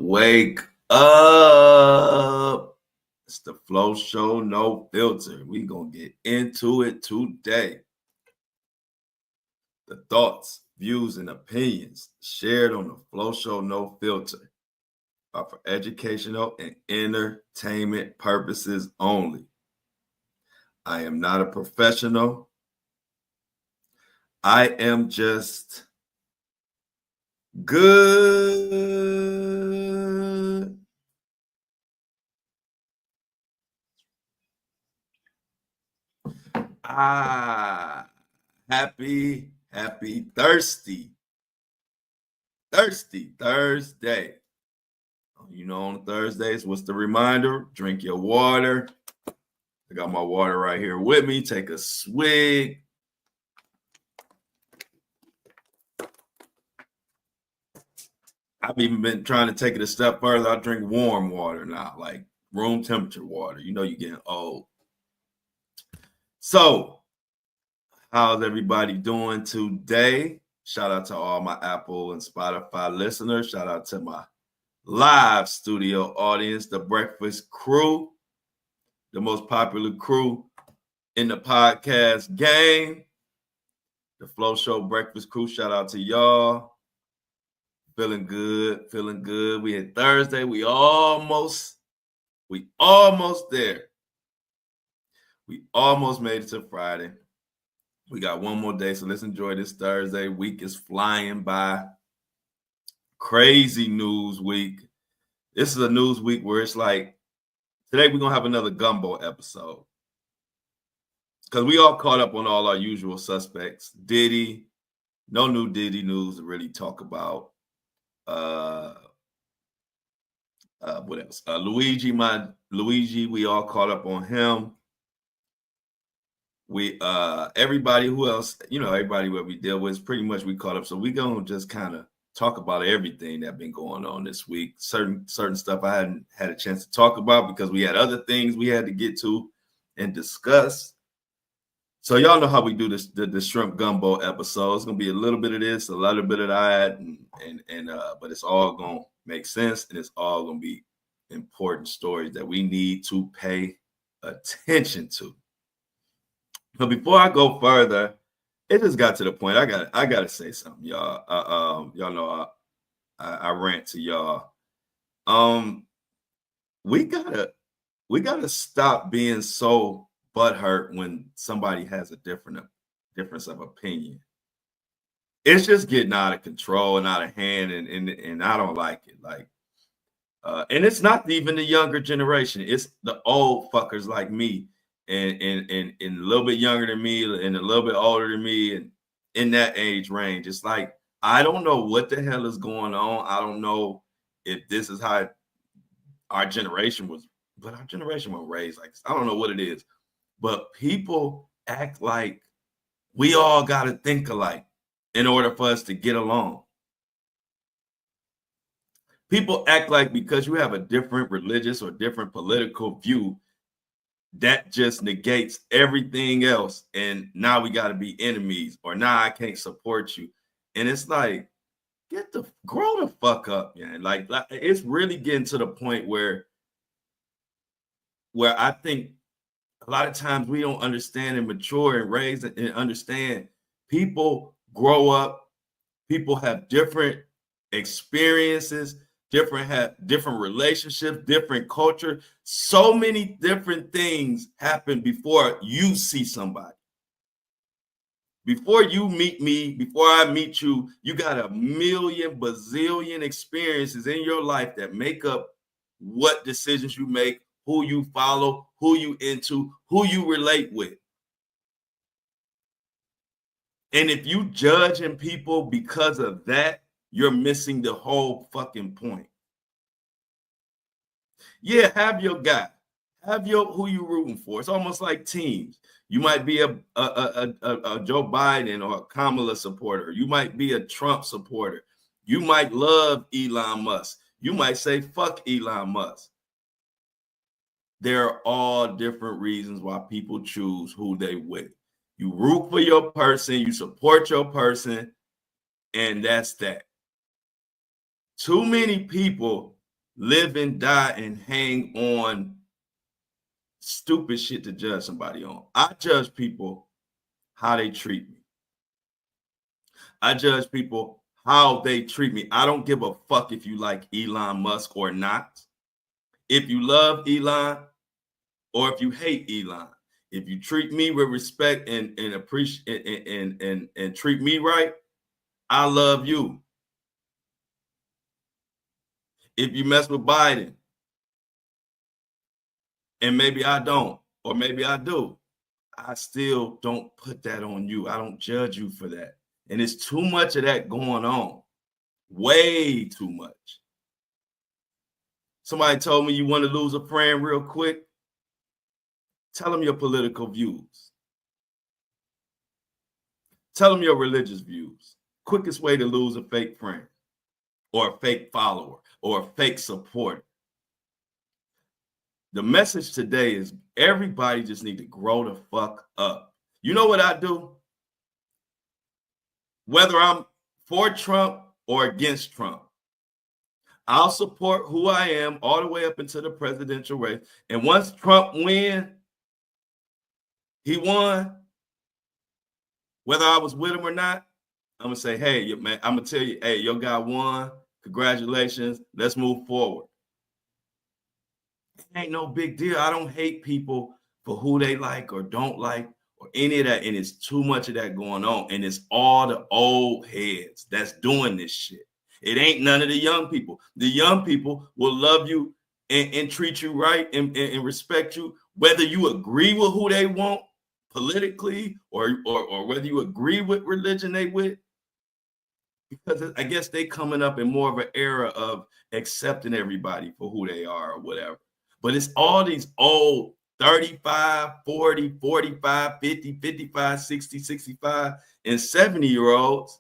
Wake up. It's the Flow Show, no filter. We're going to get into it today. The thoughts, views, and opinions shared on the Flow Show, no filter are for educational and entertainment purposes only. I am not a professional. I am just good. Happy thirsty Thursday. You know, on Thursdays, what's the reminder? Drink your water. I got my water right here with me. Take a swig. I've even been trying to take it a step further. I drink warm water now, like room temperature water. You know, you're getting old. So, how's everybody doing today? Shout out to all my Apple and Spotify listeners. Shout out to my live studio audience, the Breakfast Crew, the most popular crew in the podcast game. The Flow Show Breakfast Crew. Shout out to y'all. Feeling good. We hit Thursday. We almost there. We almost made it to Friday. We got one more day, so let's enjoy this Thursday. Week is flying by. Crazy news week. This is a news week where it's like, today we're going to have another gumbo episode. Because we all caught up on all our usual suspects. Diddy, no new Diddy news to really talk about. What else? Luigi, we all caught up on him. We everybody who else, everybody what we deal with, pretty much we caught up. So we're gonna just kind of talk about everything that's been going on this week. Certain stuff I hadn't had a chance to talk about because we had other things we had to get to and discuss. So y'all know how we do this, the shrimp gumbo episode. It's gonna be a little bit of this, a little bit of that, and but it's all gonna make sense, and it's all gonna be important stories that we need to pay attention to. But before I go further, it just got to the point. I gotta say something, y'all. Y'all know I rant to y'all. We gotta stop being so butthurt when somebody has a difference of opinion. It's just getting out of control and out of hand, and I don't like it. And it's not even the younger generation. It's the old fuckers like me. And a little bit younger than me and a little bit older than me and in that age range. It's like, I don't know what the hell is going on. I don't know if this is how our generation was, but our generation was raised like this. I don't know what it is, but people act like we all got to think alike in order for us to get along. People act like because you have a different religious or different political view, that just negates everything else. And now we got to be enemies, or now I can't support you. And it's like, grow the fuck up, man. Like it's really getting to the point where I think a lot of times we don't understand and mature and raise and understand. People grow up, people have different experiences, different relationships, different culture. So many different things happen before you see somebody. Before you meet me, before I meet you, you got a million bazillion experiences in your life that make up what decisions you make, who you follow, who you into, who you relate with. And if you judging people because of that, you're missing the whole fucking point. Yeah, have your guy, have who you rooting for. It's almost like teams. You might be a Joe Biden or a Kamala supporter. You might be a Trump supporter. You might love Elon Musk. You might say fuck Elon Musk. There are all different reasons why people choose who they with. You root for your person, you support your person, and that's that. Too many people live and die and hang on stupid shit to judge somebody on. I judge people how they treat me. I judge people how they treat me. I don't give a fuck if you like Elon Musk or not. If you love Elon or if you hate Elon, if you treat me with respect and appreciate and treat me right, I love you. If you mess with Biden, and maybe I don't, or maybe I do, I still don't put that on you. I don't judge you for that. And it's too much of that going on. Way too much. Somebody told me you want to lose a friend real quick. Tell them your political views. Tell them your religious views. Quickest way to lose a fake friend or a fake follower or a fake supporter. The message today is everybody just need to grow the fuck up. You know what I do? Whether I'm for Trump or against Trump, I'll support who I am all the way up into the presidential race. And once Trump wins, he won, whether I was with him or not, I'm going to say, hey, man, I'm going to tell you, hey, your guy won. Congratulations. Let's move forward. It ain't no big deal. I don't hate people for who they like or don't like or any of that. And it's too much of that going on. And it's all the old heads that's doing this shit. It ain't none of the young people. The young people will love you and treat you right and respect you, whether you agree with who they want politically or whether you agree with religion they with. Because I guess they coming up in more of an era of accepting everybody for who they are or whatever. But it's all these old 35, 40, 45, 50, 55, 60, 65, and 70-year-olds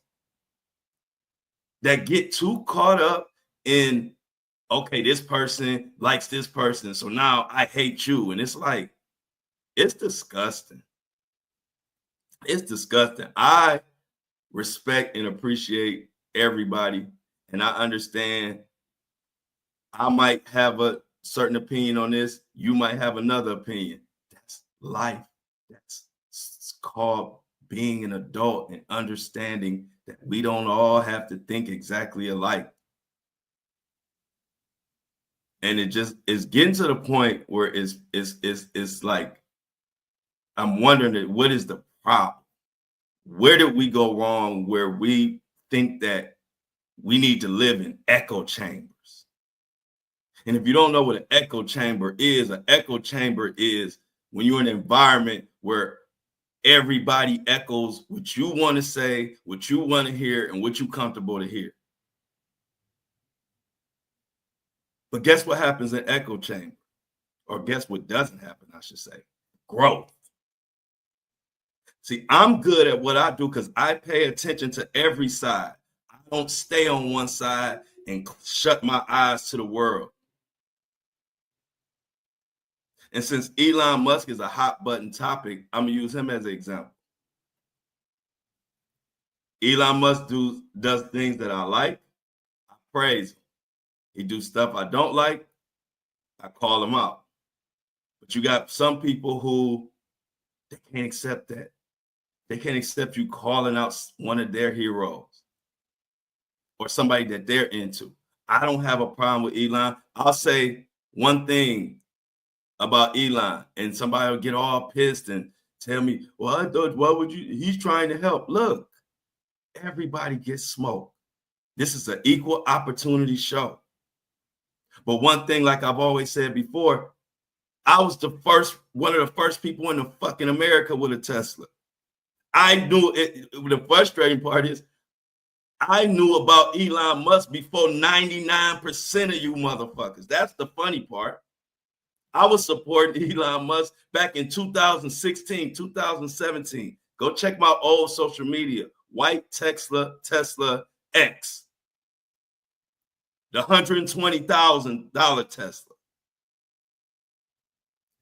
that get too caught up in, okay, this person likes this person, so now I hate you. And it's like, it's disgusting. It's disgusting. I respect and appreciate everybody, and I understand I might have a certain opinion on this. You might have another opinion. That's life. That's called being an adult and understanding that we don't all have to think exactly alike. And it just is getting to the point where it's like, I'm wondering what is the problem? Where did we go wrong where we think that we need to live in echo chambers? And if you don't know what an echo chamber is when you're in an environment where everybody echoes what you want to say, what you want to hear, and what you're comfortable to hear. But guess what happens in echo chamber? Or guess what doesn't happen, I should say? Growth. See, I'm good at what I do because I pay attention to every side. I don't stay on one side and shut my eyes to the world. And since Elon Musk is a hot button topic, I'm going to use him as an example. Elon Musk does things that I like. I praise him. He do stuff I don't like. I call him out. But you got some people who they can't accept that. They can't accept you calling out one of their heroes or somebody that they're into. I don't have a problem with Elon. I'll say one thing about Elon and somebody will get all pissed and tell me, well, I thought, what would you? He's trying to help. Look, everybody gets smoked. This is an equal opportunity show. But one thing, like I've always said before, I was one of the first people in the fucking America with a Tesla. I knew it. The frustrating part is I knew about Elon Musk before 99% of you motherfuckers. That's the funny part. I was supporting Elon Musk back in 2016, 2017. Go check my old social media. White Tesla X. The $120,000 Tesla.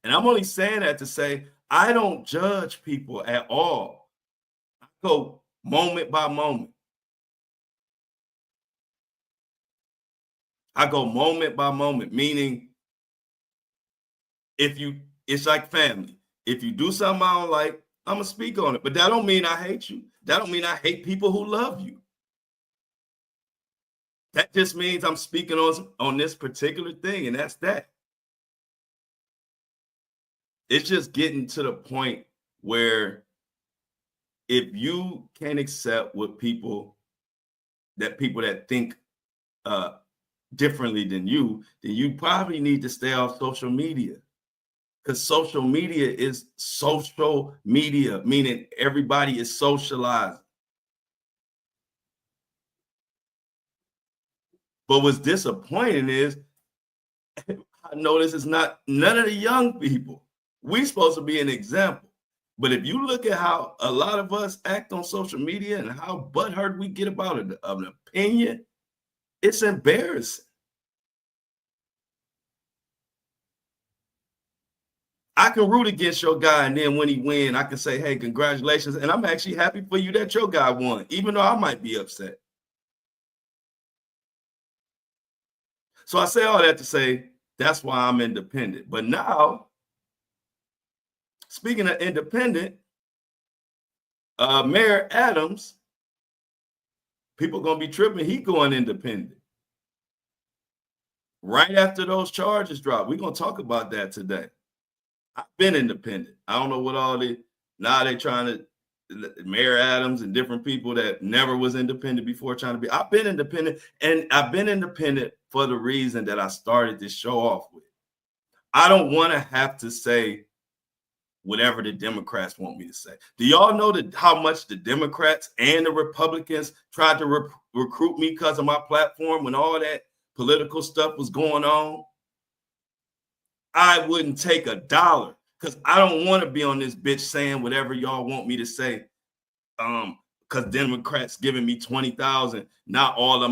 And I'm only saying that to say I don't judge people at all. I go moment by moment. I go moment by moment, meaning it's like family. If you do something I don't like, I'm gonna speak on it. But that don't mean I hate you. That don't mean I hate people who love you. That just means I'm speaking on this particular thing, and that's that. It's just getting to the point where if you can't accept what people that think differently than you probably need to stay off social media. Because social media is social media, meaning everybody is socialized. But what's disappointing is I notice it's not none of the young people. We're supposed to be an example. But if you look at how a lot of us act on social media and how butthurt we get about an opinion, it's embarrassing. I can root against your guy, and then when he win, I can say, hey, congratulations. And I'm actually happy for you that your guy won, even though I might be upset. So I say all that to say that's why I'm independent. But now, speaking of independent, Mayor Adams, people gonna be tripping. He going independent right after those charges drop. We're gonna talk about that today. I've been independent. I don't know what all the now they trying to Mayor Adams and different people that never was independent before trying to be. I've been independent, and I've been independent for the reason that I started this show off with. I don't want to have to say whatever the Democrats want me to say. Do y'all know how much the Democrats and the Republicans tried to recruit me because of my platform when all that political stuff was going on? I wouldn't take $1 because I don't want to be on this bitch saying whatever y'all want me to say. Because Democrats giving me 20,000, now all of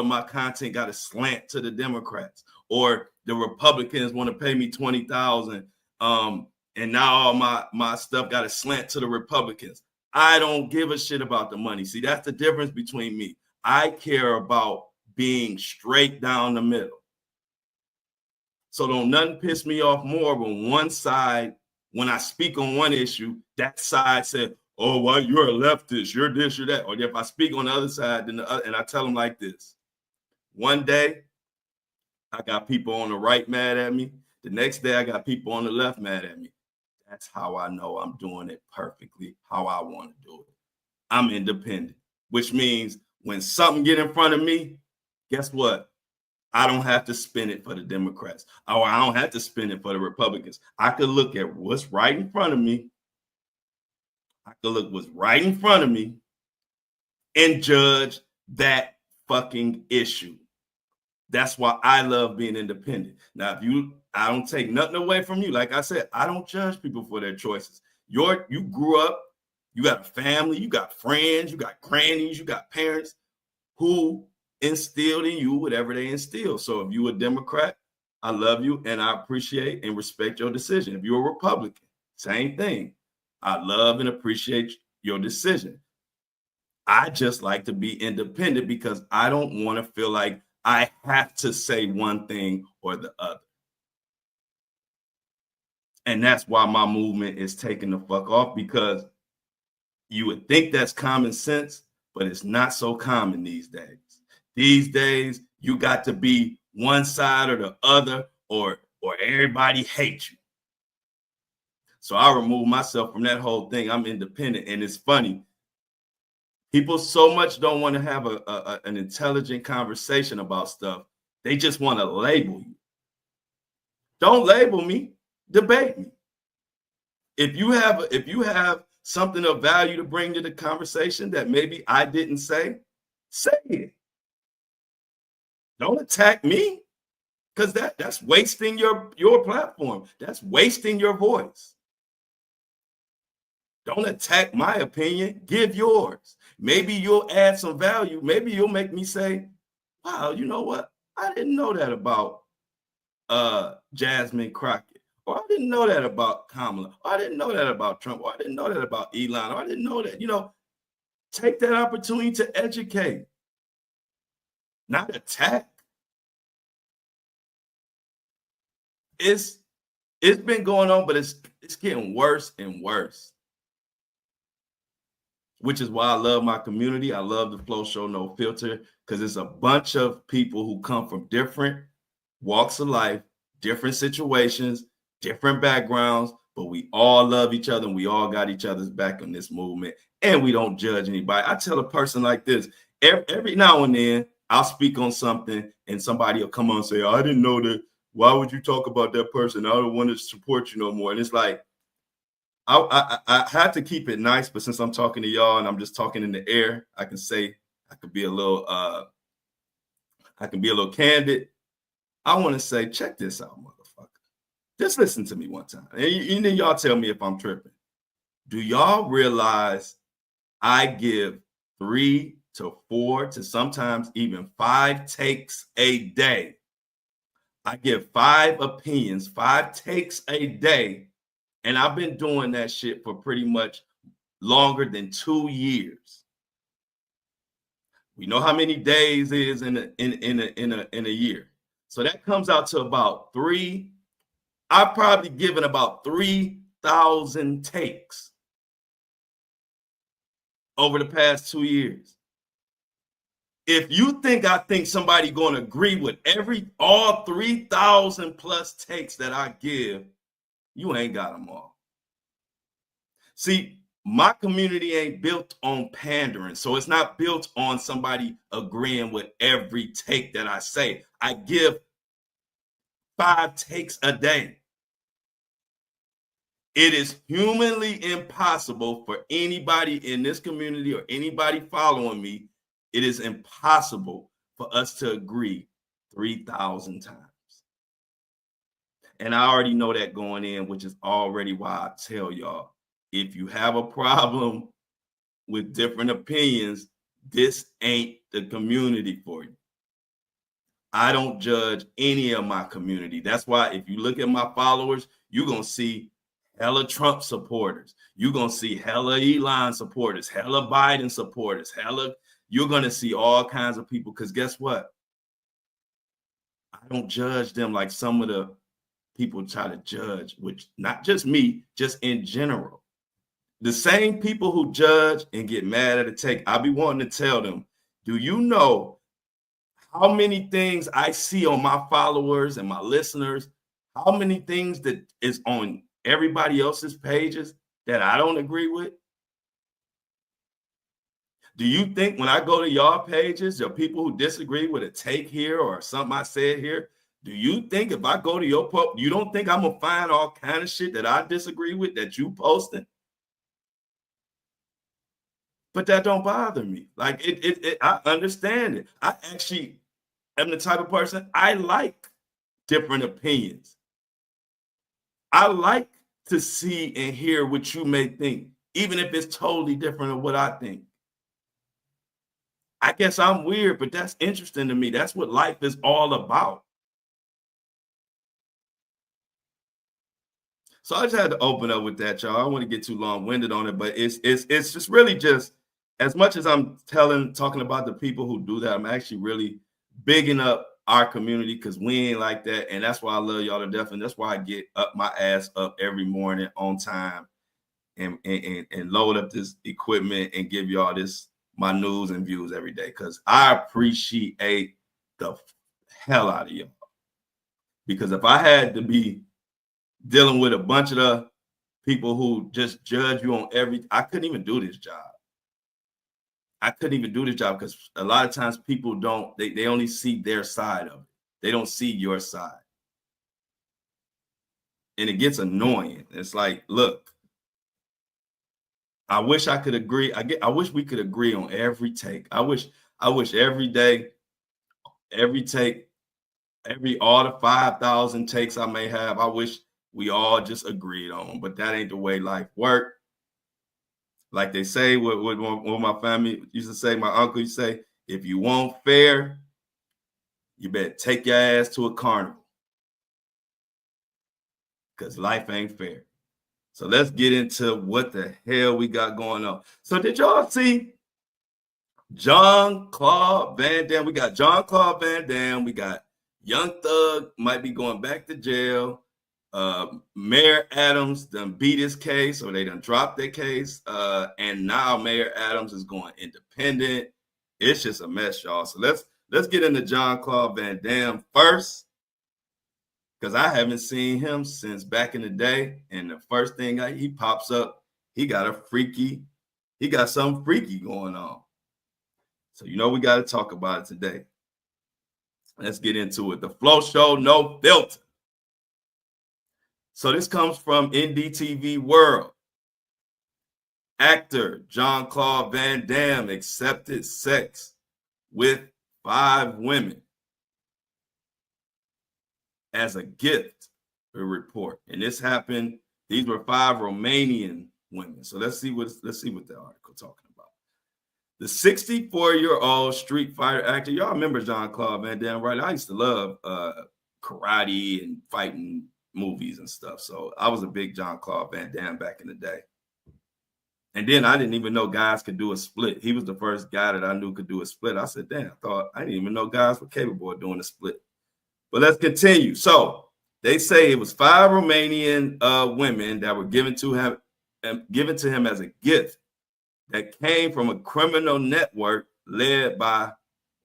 my content got a slant to the Democrats, or the Republicans want to pay me 20,000, and now all my stuff got a slant to the Republicans. I don't give a shit about the money. See, that's the difference between me. I care about being straight down the middle. So don't nothing piss me off more when one side, when I speak on one issue, that side said, oh, well, you're a leftist, you're this, you're that. Or if I speak on the other side, then and I tell them like this. One day, I got people on the right mad at me. The next day, I got people on the left mad at me. That's how I know I'm doing it perfectly, how I want to do it. I'm independent, which means when something get in front of me, guess what? I don't have to spin it for the Democrats, or I don't have to spin it for the Republicans. I could look at what's right in front of me. I could look what's right in front of me and judge that fucking issue. That's why I love being independent. Now, I don't take nothing away from you. Like I said, I don't judge people for their choices. You grew up, you got a family, you got friends, you got grannies, you got parents who instilled in you whatever they instill. So if you're a Democrat, I love you and I appreciate and respect your decision. If you're a Republican, same thing. I love and appreciate your decision. I just like to be independent because I don't want to feel like I have to say one thing or the other. And that's why my movement is taking the fuck off, because you would think that's common sense, but it's not so common these days. These days, you got to be one side or the other, or everybody hates you. So I remove myself from that whole thing. I'm independent. And it's funny. People so much don't want to have an intelligent conversation about stuff. They just want to label you. Don't label me. Debate me. If you have something of value to bring to the conversation that maybe I didn't say it. Don't attack me, because that's wasting your platform. That's wasting your voice. Don't attack my opinion. Give yours. Maybe you'll add some value. Maybe you'll make me say, wow, you know what? I didn't know that about Jasmine Crockett. Or I didn't know that about Kamala. Or I didn't know that about Trump. Or I didn't know that about Elon. Or I didn't know that. Take that opportunity to educate, not attack. it's been going on, but it's getting worse and worse. Which is why I love my community. I love the Flow Show No Filter, because it's a bunch of people who come from different walks of life, different situations, different backgrounds, but we all love each other and we all got each other's back in this movement, and we don't judge anybody. I tell a person like this, every now and then I'll speak on something and somebody will come on and say, I didn't know that. Why would you talk about that person? I don't want to support you no more. And it's like, I had to keep it nice, but since I'm talking to y'all and I'm just talking in the air, I can say I can be a little candid. I want to say, check this out, motherfucker. Just listen to me one time. And then y'all tell me if I'm tripping. Do y'all realize I give 3 to 4 to sometimes even 5 takes a day? I give 5 opinions, 5 takes a day. And I've been doing that shit for pretty much longer than 2 years. We know how many days is in a year. So that comes out to about 3. I've probably given about 3,000 takes over the past 2 years. If you think I think somebody going to agree with all 3,000 plus takes that I give, you ain't got them all. See, my community ain't built on pandering. So it's not built on somebody agreeing with every take that I say. I give 5 takes a day. It is humanly impossible for anybody in this community or anybody following me. It is impossible for us to agree 3,000 times. And I already know that going in, which is already why I tell y'all, if you have a problem with different opinions, this ain't the community for you. I don't judge any of my community. That's why if you look at my followers, you're going to see hella Trump supporters. You're going to see hella Elon supporters, hella Biden supporters, you're going to see all kinds of people, because guess what? I don't judge them like some of the people try to judge, which not just me, just in general. The same people who judge and get mad at a take, I'll be wanting to tell them, do you know how many things I see on my followers and my listeners, how many things that is on everybody else's pages that I don't agree with? Do you think when I go to y'all pages, there are people who disagree with a take here or something I said here? Do you think if I go to your post, you don't think I'm going to find all kind of shit that I disagree with that you posting? But that don't bother me. Like I understand it. I actually am the type of person, I like different opinions. I like to see and hear what you may think, even if it's totally different than what I think. I guess I'm weird, but that's interesting to me. That's what life is all about. So I just had to open up with that, y'all. I don't want to get too long-winded on it, but it's just really just, as much as I'm talking about the people who do that, I'm actually really bigging up our community, because we ain't like that. And that's why I love y'all to death. And that's why I get up my ass up every morning on time and load up this equipment and give y'all my news and views every day, because I appreciate the hell out of y'all. Because if I had to be dealing with a bunch of the people who just judge you on I couldn't even do this job. I couldn't even do this job, because a lot of times people they only see their side of it. They don't see your side. And it gets annoying. It's like, look, I wish I could agree. I wish we could agree on every take. I wish every day, every take, all the 5,000 takes I may have, I wish we all just agreed on, but that ain't the way life works. Like they say, what my family used to say, my uncle used to say, if you want fair, you better take your ass to a carnival, because life ain't fair. So let's get into what the hell we got going on. So did y'all see Jean-Claude Van Damme? We got Jean-Claude Van Damme. We got Young Thug might be going back to jail. Mayor Adams done beat his case, or they done dropped their case, and now Mayor Adams is going independent. It's just a mess, y'all. So let's get into Jean-Claude Van Damme first, because I haven't seen him since back in the day. And the first thing he pops up, he got something freaky going on. So we got to talk about it today. Let's get into it. The Flow Show, no filter. So this comes from NDTV World. Actor Jean-Claude Van Damme accepted sex with 5 women as a gift, a report. And this happened, these were 5 Romanian women. So let's see what the article talking about. The 64-year-old Street Fighter actor, y'all remember Jean-Claude Van Damme, right? I used to love karate and fighting movies and stuff. So I was a big Jean-Claude Van Damme back in the day. And then I didn't even know guys could do a split. He was the first guy that I knew could do a split. I said, damn, I didn't even know guys were capable of doing a split. But let's continue. So they say it was 5 Romanian women that were given to him as a gift that came from a criminal network led by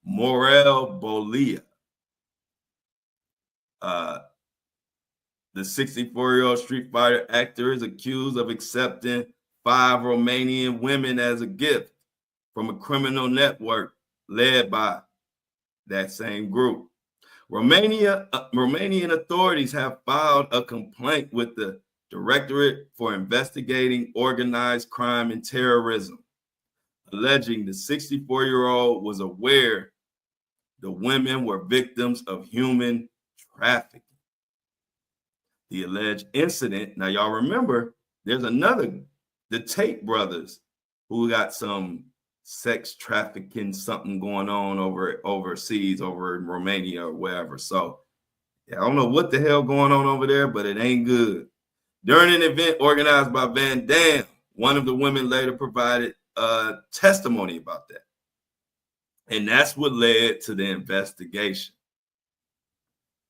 Morel Bolia. The 64-year-old Street Fighter actor is accused of accepting 5 Romanian women as a gift from a criminal network led by that same group. Romanian authorities have filed a complaint with the Directorate for Investigating Organized Crime and Terrorism, alleging the 64-year-old was aware the women were victims of human trafficking. The alleged incident, now y'all remember, there's the Tate brothers who got some sex trafficking something going on overseas, over in Romania or wherever. So I don't know what the hell going on over there, but it ain't good. During an event organized by Van Damme, one of the women later provided testimony about that. And that's what led to the investigation.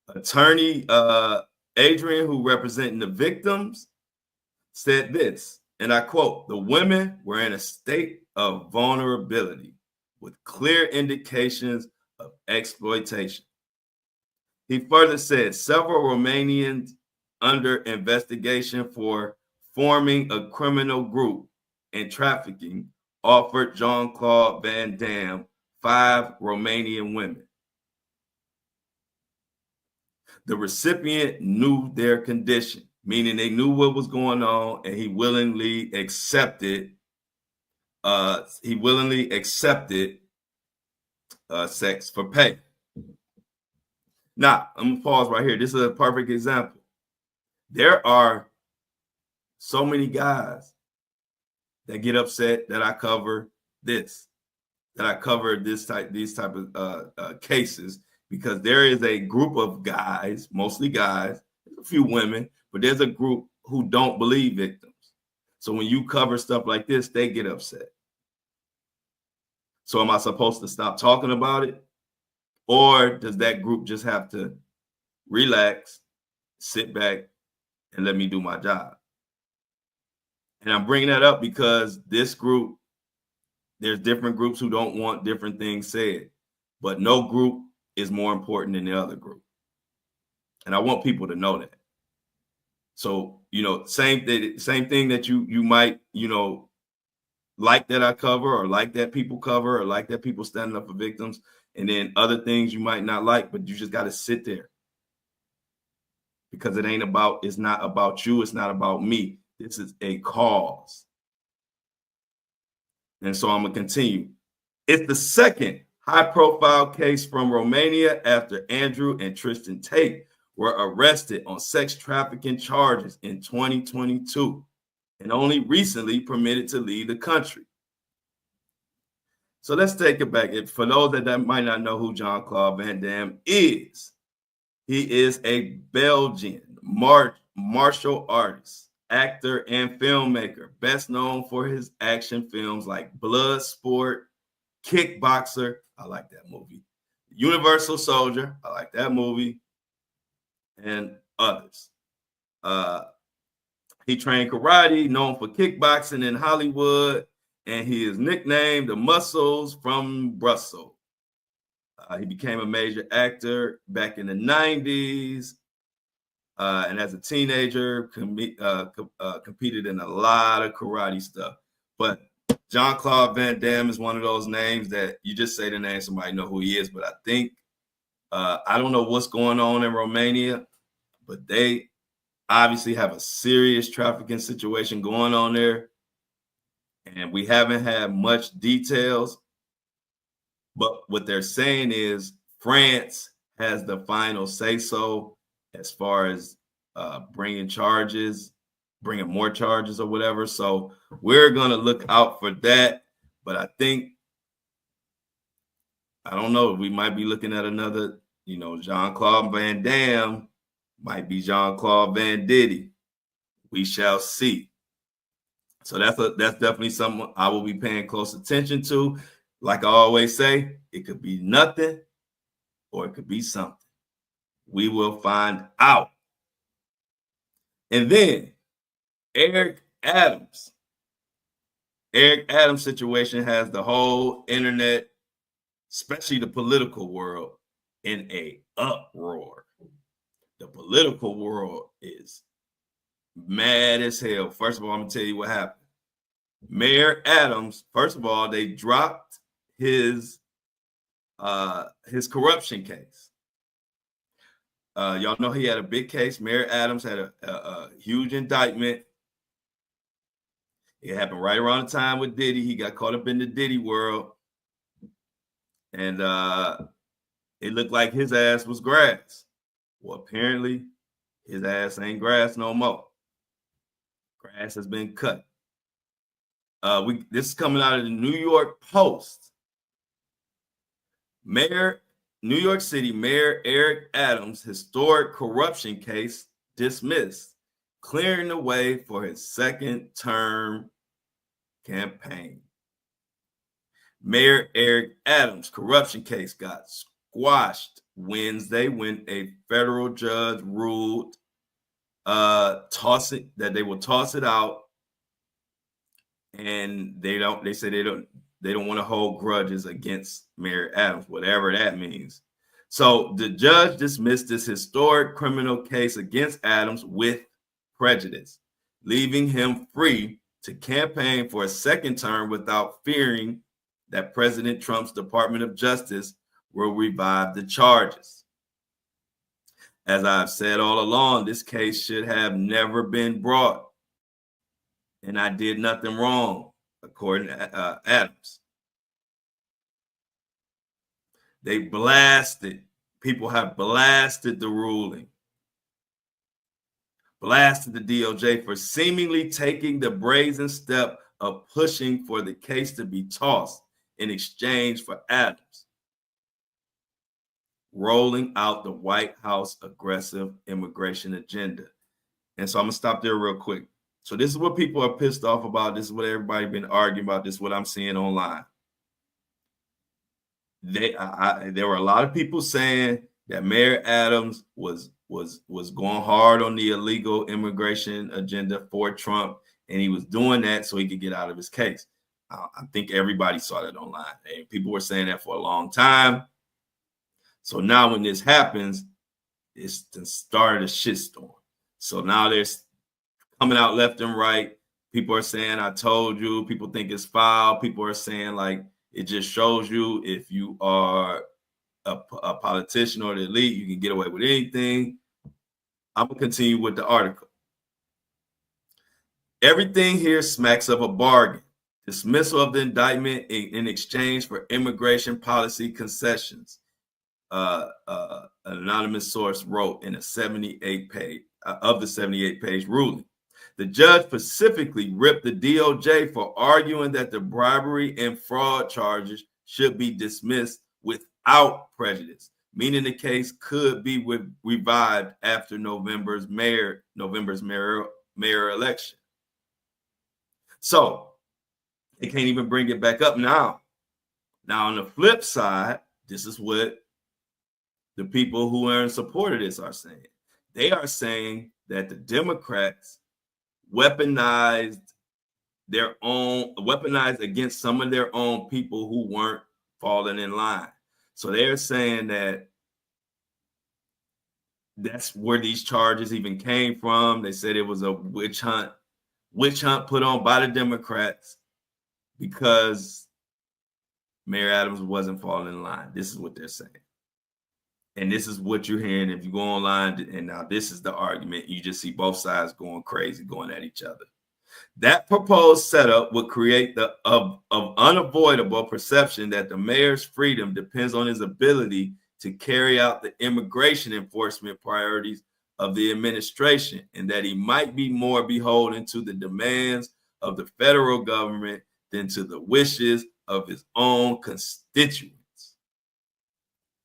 Attorney Adrian, who represented the victims, said this, and I quote, "The women were in a state of vulnerability with clear indications of exploitation." He further said several Romanians under investigation for forming a criminal group and trafficking offered Jean-Claude Van Damme 5 Romanian women. The recipient knew their condition, meaning they knew what was going on, and he willingly accepted sex for pay. Now, I'm gonna pause right here. This is a perfect example. There are so many guys that get upset that I cover these type of cases, because there is a group of guys, mostly guys, a few women, but there's a group who don't believe victims. So when you cover stuff like this, they get upset. So am I supposed to stop talking about it? Or does that group just have to relax, sit back, and let me do my job? And I'm bringing that up because this group, there's different groups who don't want different things said, but no group is more important than the other group. And I want people to know that. So, same thing that you might, like that I cover, or like that people cover, or like that people standing up for victims, and then other things you might not like, but you just got to sit there, because it's not about you. It's not about me. This is a cause. And so I'm going to continue. It's the second high-profile case from Romania after Andrew and Tristan Tate were arrested on sex trafficking charges in 2022 and only recently permitted to leave the country. So let's take it back. For those that might not know who Jean-Claude Van Damme is, he is a Belgian martial artist, actor, and filmmaker, best known for his action films like Bloodsport, Kickboxer, I like that movie, Universal Soldier, I like that movie, and others. Uh, he trained karate, known for kickboxing in Hollywood, and he is nicknamed the Muscles from Brussels. He became a major actor back in the 90s. And as a teenager, competed in a lot of karate stuff. But Jean-Claude Van Damme is one of those names that you just say the name, somebody know who he is. But I think, I don't know what's going on in Romania, but they obviously have a serious trafficking situation going on there. And we haven't had much details. But what they're saying is France has the final say so as far as bringing more charges or whatever. So we're going to look out for that. But I think, I don't know, we might be looking at another, Jean-Claude Van Damme might be Jean-Claude Van Diddy. We shall see. So that's definitely something I will be paying close attention to. Like I always say, it could be nothing or it could be something. We will find out. And then Eric Adams situation has the whole internet, especially the political world, in a uproar. The political world is mad as hell. First of all, I'm gonna tell you what happened. Mayor Adams, first of all, they dropped his corruption case. Y'all know he had a big case. Mayor Adams had a huge indictment. It happened right around the time with Diddy. He got caught up in the Diddy world. And it looked like his ass was grass. Well, apparently his ass ain't grass no more. Grass has been cut. This is coming out of the New York Post. New York City Mayor Eric Adams' historic corruption case dismissed, clearing the way for his second term campaign. Mayor Eric Adams' corruption case got squashed Wednesday when a federal judge ruled that they will toss it out, and they say they don't want to hold grudges against Mayor Adams, whatever that means. So the judge dismissed this historic criminal case against Adams with prejudice, leaving him free to campaign for a second term without fearing that President Trump's Department of Justice will revive the charges. As I've said all along, this case should have never been brought, and I did nothing wrong, according to Adams. People have blasted the ruling, blasted the DOJ for seemingly taking the brazen step of pushing for the case to be tossed in exchange for Adams rolling out the White House aggressive immigration agenda. And so I'm gonna stop there real quick. So this is what people are pissed off about. This is what everybody's been arguing about. This is what I'm seeing online. There were a lot of people saying that Mayor Adams was going hard on the illegal immigration agenda for Trump, and he was doing that so he could get out of his case. I think everybody saw that online, and people were saying that for a long time. So now when this happens, it's the start of the shitstorm. So now there's coming out left and right. People are saying, I told you. People think it's foul. People are saying, like, it just shows you if you are a politician or the elite, you can get away with anything. I'm going to continue with the article. Everything here smacks of a bargain. Dismissal of the indictment in exchange for immigration policy concessions. An anonymous source wrote in a 78-page ruling. The judge specifically ripped the DOJ for arguing that the bribery and fraud charges should be dismissed without prejudice, meaning the case could be revived after November's mayor election. So they can't even bring it back up now. Now, on the flip side, this is what the people who are in support of this are saying. They are saying that the Democrats weaponized against some of their own people who weren't falling in line. So they're saying that that's where these charges even came from. They said it was a witch hunt put on by the Democrats because Mayor Adams wasn't falling in line. This is what they're saying. And this is what you're hearing if you go online. And now this is the argument. You just see both sides going crazy, going at each other. That proposed setup would create the unavoidable perception that the mayor's freedom depends on his ability to carry out the immigration enforcement priorities of the administration, and that he might be more beholden to the demands of the federal government than to the wishes of his own constituents.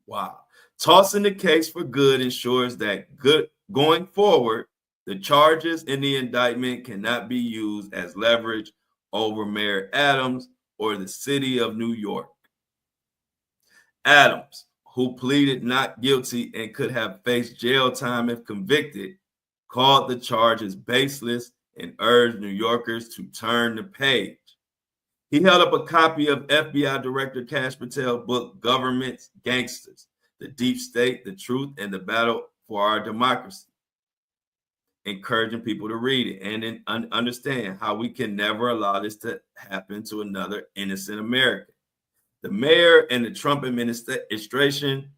Wow. Tossing the case for good ensures that going forward, the charges in the indictment cannot be used as leverage over Mayor Adams or the city of New York. Adams, who pleaded not guilty and could have faced jail time if convicted, called the charges baseless and urged New Yorkers to turn the page. He held up a copy of FBI Director Kash Patel's book, Government's Gangsters, The Deep State, the Truth, and the Battle for Our Democracy, encouraging people to read it and understand how we can never allow this to happen to another innocent American. The mayor and the Trump administration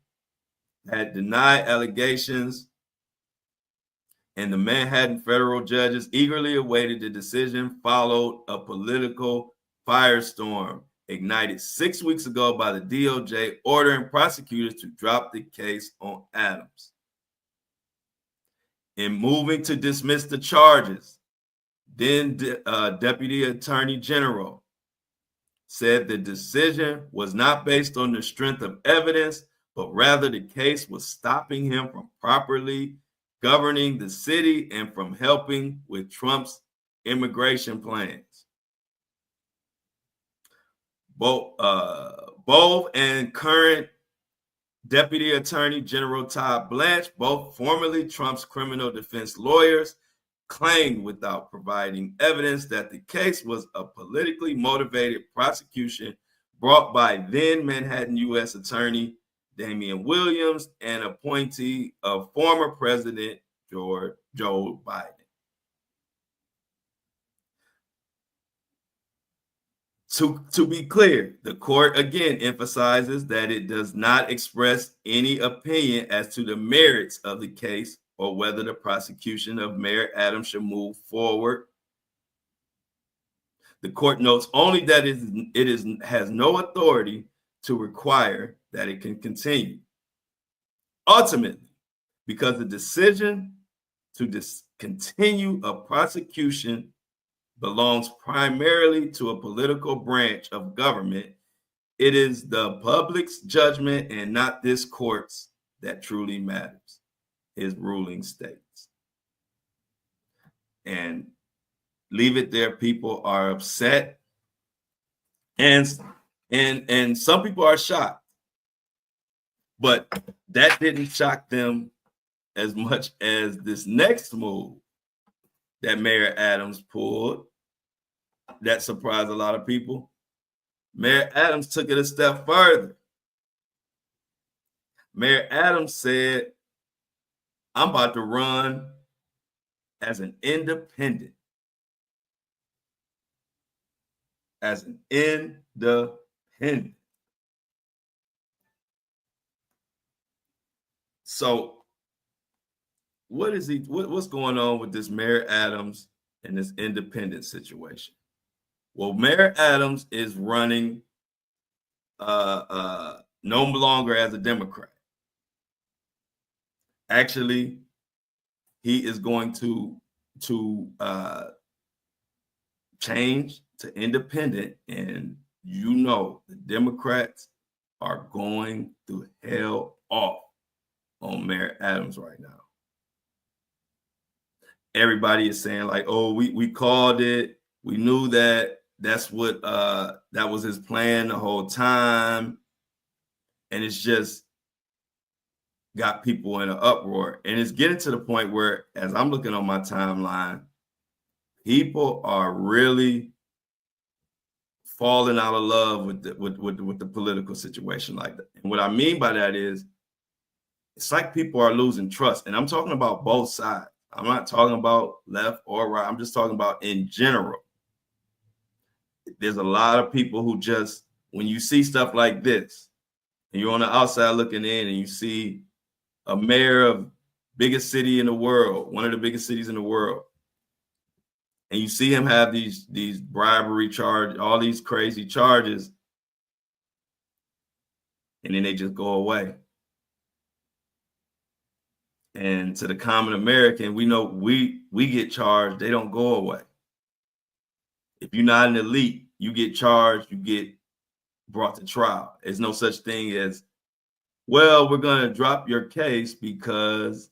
had denied allegations, and the Manhattan federal judges eagerly awaited the decision. Followed a political firestorm ignited 6 weeks ago by the DOJ ordering prosecutors to drop the case on Adams. In moving to dismiss the charges, then Deputy Attorney General said the decision was not based on the strength of evidence, but rather the case was stopping him from properly governing the city and from helping with Trump's immigration plans. Both and current Deputy Attorney General Todd Blanche, both formerly Trump's criminal defense lawyers, claimed without providing evidence that the case was a politically motivated prosecution brought by then Manhattan U.S. Attorney Damian Williams and appointee of former President Joe Biden. To be clear, the court again emphasizes that it does not express any opinion as to the merits of the case or whether the prosecution of Mayor Adams should move forward. The court notes only that it has no authority to require that it can continue. Ultimately, because the decision to discontinue a prosecution belongs primarily to a political branch of government, it is the public's judgment and not this court's that truly matters, his ruling states. And leave it there. People are upset, and some people are shocked, but that didn't shock them as much as this next move that Mayor Adams pulled. That surprised a lot of people. Mayor Adams took it a step further. Mayor Adams said, I'm about to run as an independent. As an independent. So what's going on with this Mayor Adams and this independent situation? Well, Mayor Adams is running no longer as a Democrat. Actually, he is going to change to independent, and the Democrats are going to hell off on Mayor Adams right now. Everybody is saying like, oh, we called it. We knew that's what that was his plan the whole time. And it's just got people in an uproar. And it's getting to the point where, as I'm looking on my timeline, people are really falling out of love with the political situation like that. And what I mean by that is, it's like people are losing trust. And I'm talking about both sides. I'm not talking about left or right. I'm just talking about in general. There's a lot of people who just, when you see stuff like this, and you're on the outside looking in, and you see a mayor of biggest city in the world, one of the biggest cities in the world, and you see him have these bribery charges, all these crazy charges, and then they just go away. And to the common American, we know we get charged, they don't go away. If you're not an elite, you get charged, you get brought to trial. There's no such thing as, well, we're going to drop your case because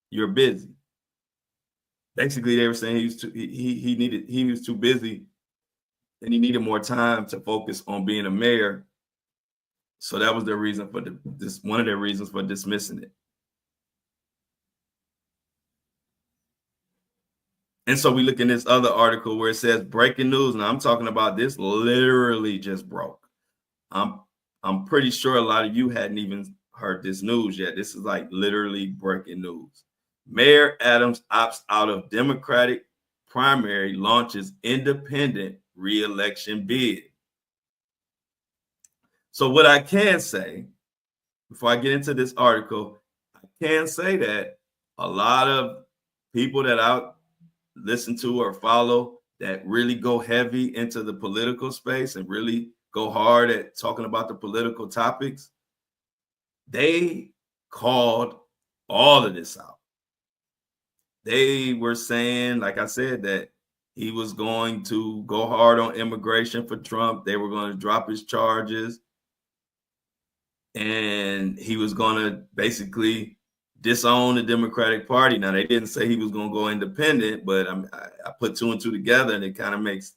you're busy. Basically, they were saying he was too busy, and he needed more time to focus on being a mayor. So that was their reason for one of their reasons for dismissing it. And so we look in this other article where it says breaking news. Now I'm talking about this literally just broke. I'm pretty sure a lot of you hadn't even heard this news yet. This is like literally breaking news. Mayor Adams opts out of Democratic primary, launches independent re-election bid. So what I can say, before I get into this article, I can say that a lot of people that I listen to or follow that really go heavy into the political space and really go hard at talking about the political topics, they called all of this out. They were saying, like I said, that he was going to go hard on immigration for Trump. They were going to drop his charges. And he was going to basically disown the Democratic Party. Now, they didn't say he was going to go independent, but I put two and two together, and it kind of makes,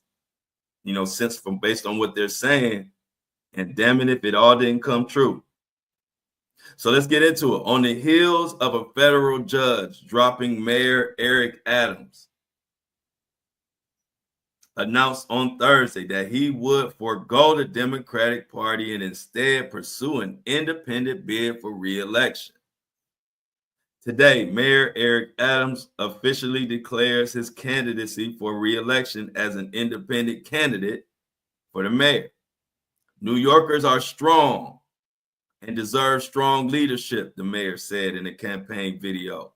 sense from based on what they're saying. And damn it, if it all didn't come true. So let's get into it. On the heels of a federal judge dropping Mayor Eric Adams announced on Thursday that he would forego the Democratic Party and instead pursue an independent bid for re-election. Today, Mayor Eric Adams officially declares his candidacy for re-election as an independent candidate for the mayor. New Yorkers are strong and deserve strong leadership, the mayor said in a campaign video.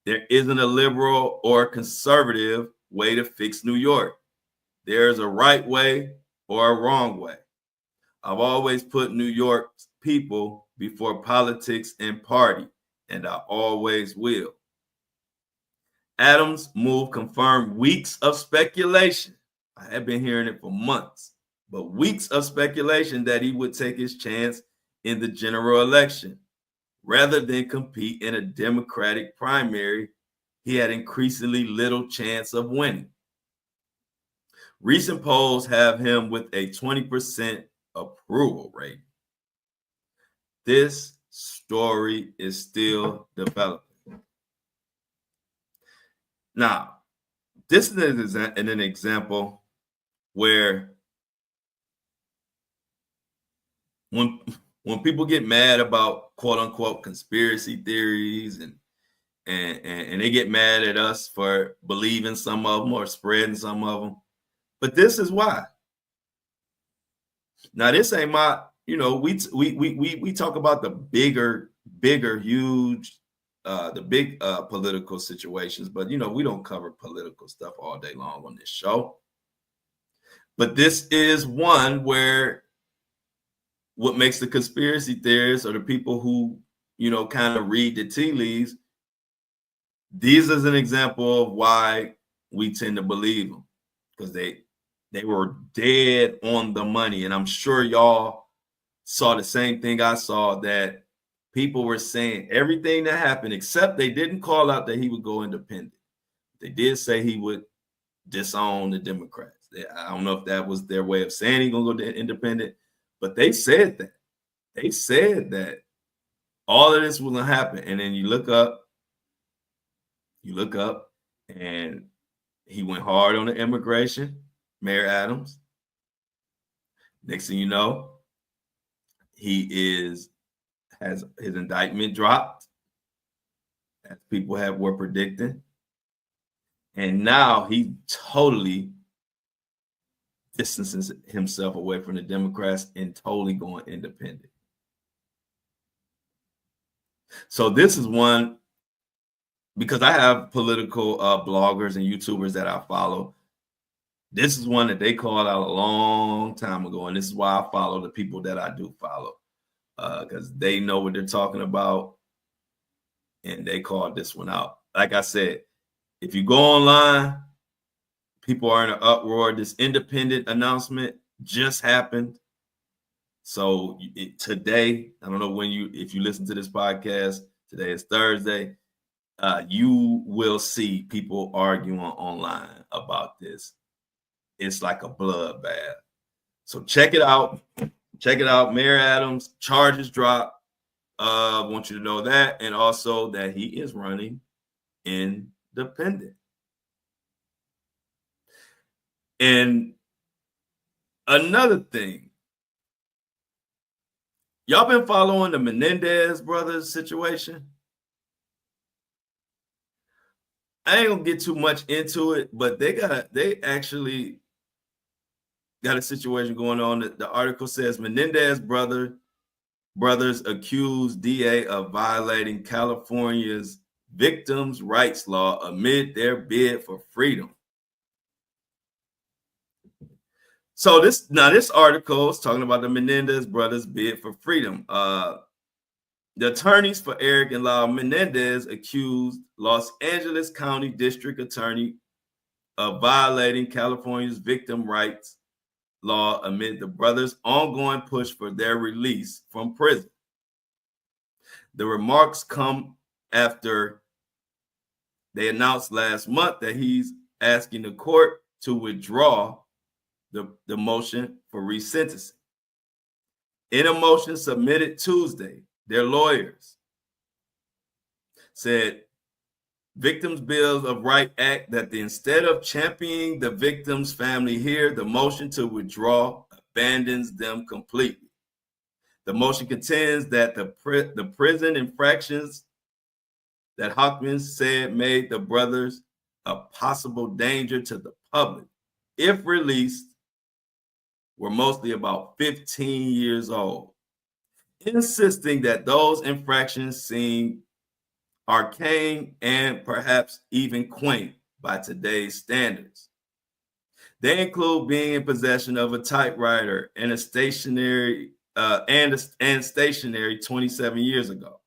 There isn't a liberal or conservative way to fix New York. There's a right way or a wrong way. I've always put New York's people before politics and party, and I always will. Adams' move confirmed weeks of speculation. I have been hearing it for months, but weeks of speculation that he would take his chance in the general election. Rather than compete in a Democratic primary, he had increasingly little chance of winning. Recent polls have him with a 20% approval rate. This story is still developing. Now, this is an example where when people get mad about quote unquote conspiracy theories and they get mad at us for believing some of them or spreading some of them, but this is why. Now, this ain't my, we talk about the bigger, huge, the big political situations, but we don't cover political stuff all day long on this show. But this is one where what makes the conspiracy theorists or the people who, kind of read the tea leaves, these is an example of why we tend to believe them, because they were dead on the money. And I'm sure y'all saw the same thing I saw, that people were saying everything that happened, except they didn't call out that he would go independent. They did say he would disown the Democrats. I don't know if that was their way of saying he's going to go independent, but they said that. They said that All of this was gonna happen, and then you look up, and he went hard on the immigration, Mayor Adams. Next thing you know, has his indictment dropped, as people were predicting, and now he totally distances himself away from the Democrats and totally going independent. So this is one, because I have political bloggers and YouTubers that I follow. This is one that they called out a long time ago, and this is why I follow the people that I do follow, because they know what they're talking about, and they called this one out. Like I said, if you go online, people are in an uproar. This independent announcement just happened. So today, I don't know if you listen to this podcast, today is Thursday, you will see people arguing online about this. It's like a bloodbath. So check it out. Check it out. Mayor Adams, charges drop. I want you to know that. And also that he is running independent. And another thing, y'all been following the Menendez brothers situation? I ain't gonna get too much into it, but they actually got a situation going on. The article says Menendez brothers accuse DA of violating California's victims' rights law amid their bid for freedom. So this article is talking about the Menendez brothers' bid for freedom. The attorneys for Eric and Laura Menendez accused Los Angeles County District Attorney of violating California's victim rights law amid the brothers' ongoing push for their release from prison. The remarks come after they announced last month that he's asking the court to withdraw the motion for resentencing. In a motion submitted Tuesday, their lawyers said Victims' Bills of Rights Act that instead of championing the victim's family here, the motion to withdraw abandons them completely. The motion contends that the prison infractions that Hawkins said made the brothers a possible danger to the public, if released, were mostly about 15 years old, insisting that those infractions seem arcane and perhaps even quaint by today's standards. They include being in possession of a typewriter and stationary 27 years ago,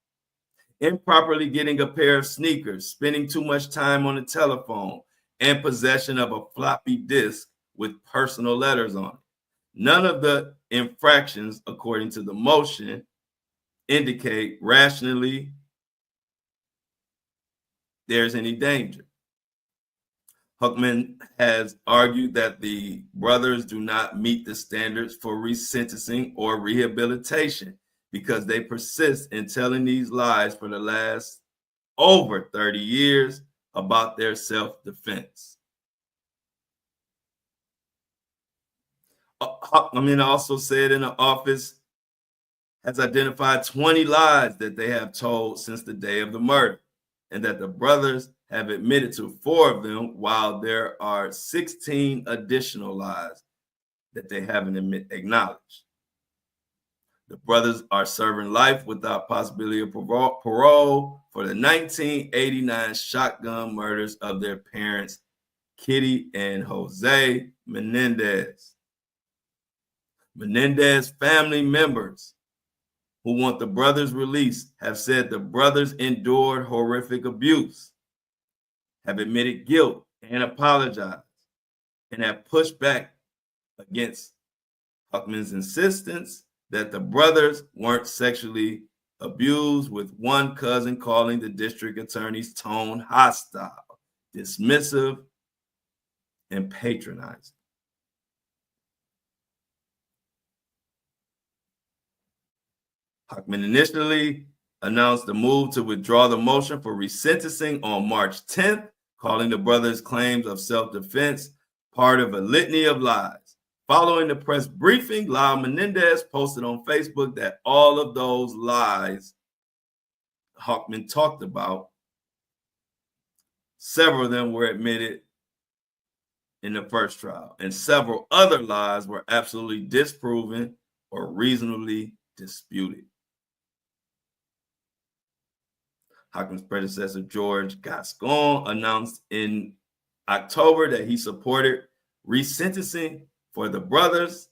improperly getting a pair of sneakers, spending too much time on the telephone, and possession of a floppy disk with personal letters on it. None of the infractions, according to the motion, indicate rationally there's any danger. Huckman has argued that the brothers do not meet the standards for resentencing or rehabilitation because they persist in telling these lies for the last over 30 years about their self-defense. Huckman also said in the office has identified 20 lies that they have told since the day of the murder, and that the brothers have admitted to 4 of them, while there are 16 additional lies that they haven't acknowledged. The brothers are serving life without possibility of parole for the 1989 shotgun murders of their parents, Kitty and Jose Menendez. Menendez family members who want the brothers released have said the brothers endured horrific abuse, have admitted guilt and apologized, and have pushed back against Huckman's insistence that the brothers weren't sexually abused, with one cousin calling the district attorney's tone hostile, dismissive, and patronizing. Huckman initially announced the move to withdraw the motion for resentencing on March 10th, calling the brothers' claims of self-defense part of a litany of lies. Following the press briefing, Lyle Menendez posted on Facebook that all of those lies Hawkman talked about, several of them were admitted in the first trial, and several other lies were absolutely disproven or reasonably disputed. Hawkman's predecessor, George Gascon, announced in October that he supported resentencing for the brothers,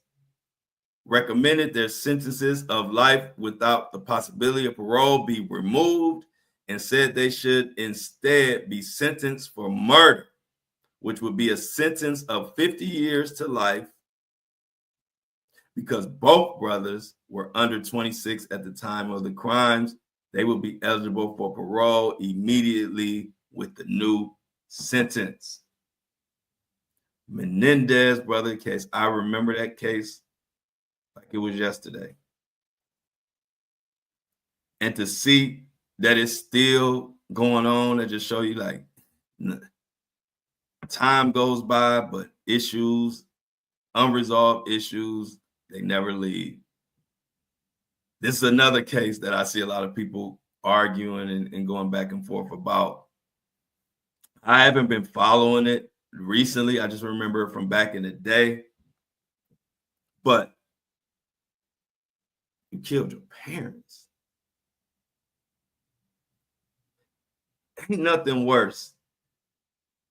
recommended their sentences of life without the possibility of parole be removed, and said they should instead be sentenced for murder, which would be a sentence of 50 years to life because both brothers were under 26 at the time of the crimes. They will be eligible for parole immediately with the new sentence. Menendez brother case, I remember that case like it was yesterday. And to see that it's still going on, and just show you like time goes by, but issues, unresolved issues, they never leave. This is another case that I see a lot of people arguing and going back and forth about. I haven't been following it recently. I just remember it from back in the day. But you killed your parents. Ain't nothing worse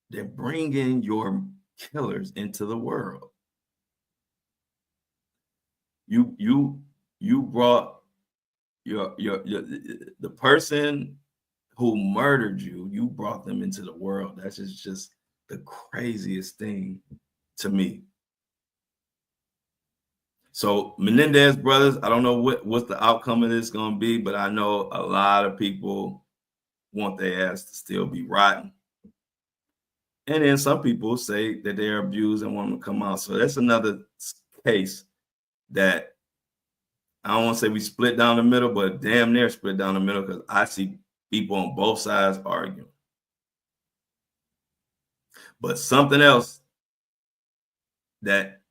than bringing your killers into the world. You brought your the person who murdered you, you brought them into the world. That's just the craziest thing to me. So Menendez brothers, I don't know what's the outcome of this going to be, but I know a lot of people want their ass to still be rotten. And then some people say that they're abused and want them to come out. So that's another case that I don't want to say we split down the middle, but damn near split down the middle, because I see people on both sides arguing. But something else that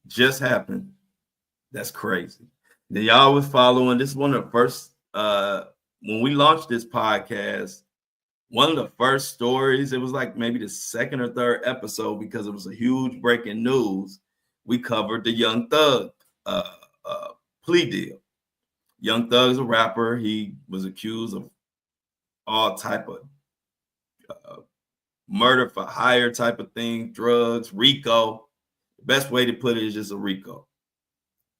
just happened that's crazy. Then y'all was following. This is one of the first, when we launched this podcast, one of the first stories, it was like maybe the second or third episode, because it was a huge breaking news. We covered the Young Thug plea deal. Young Thug's a rapper. He was accused of all type of murder for hire type of thing, drugs, RICO. The best way to put it is just a RICO.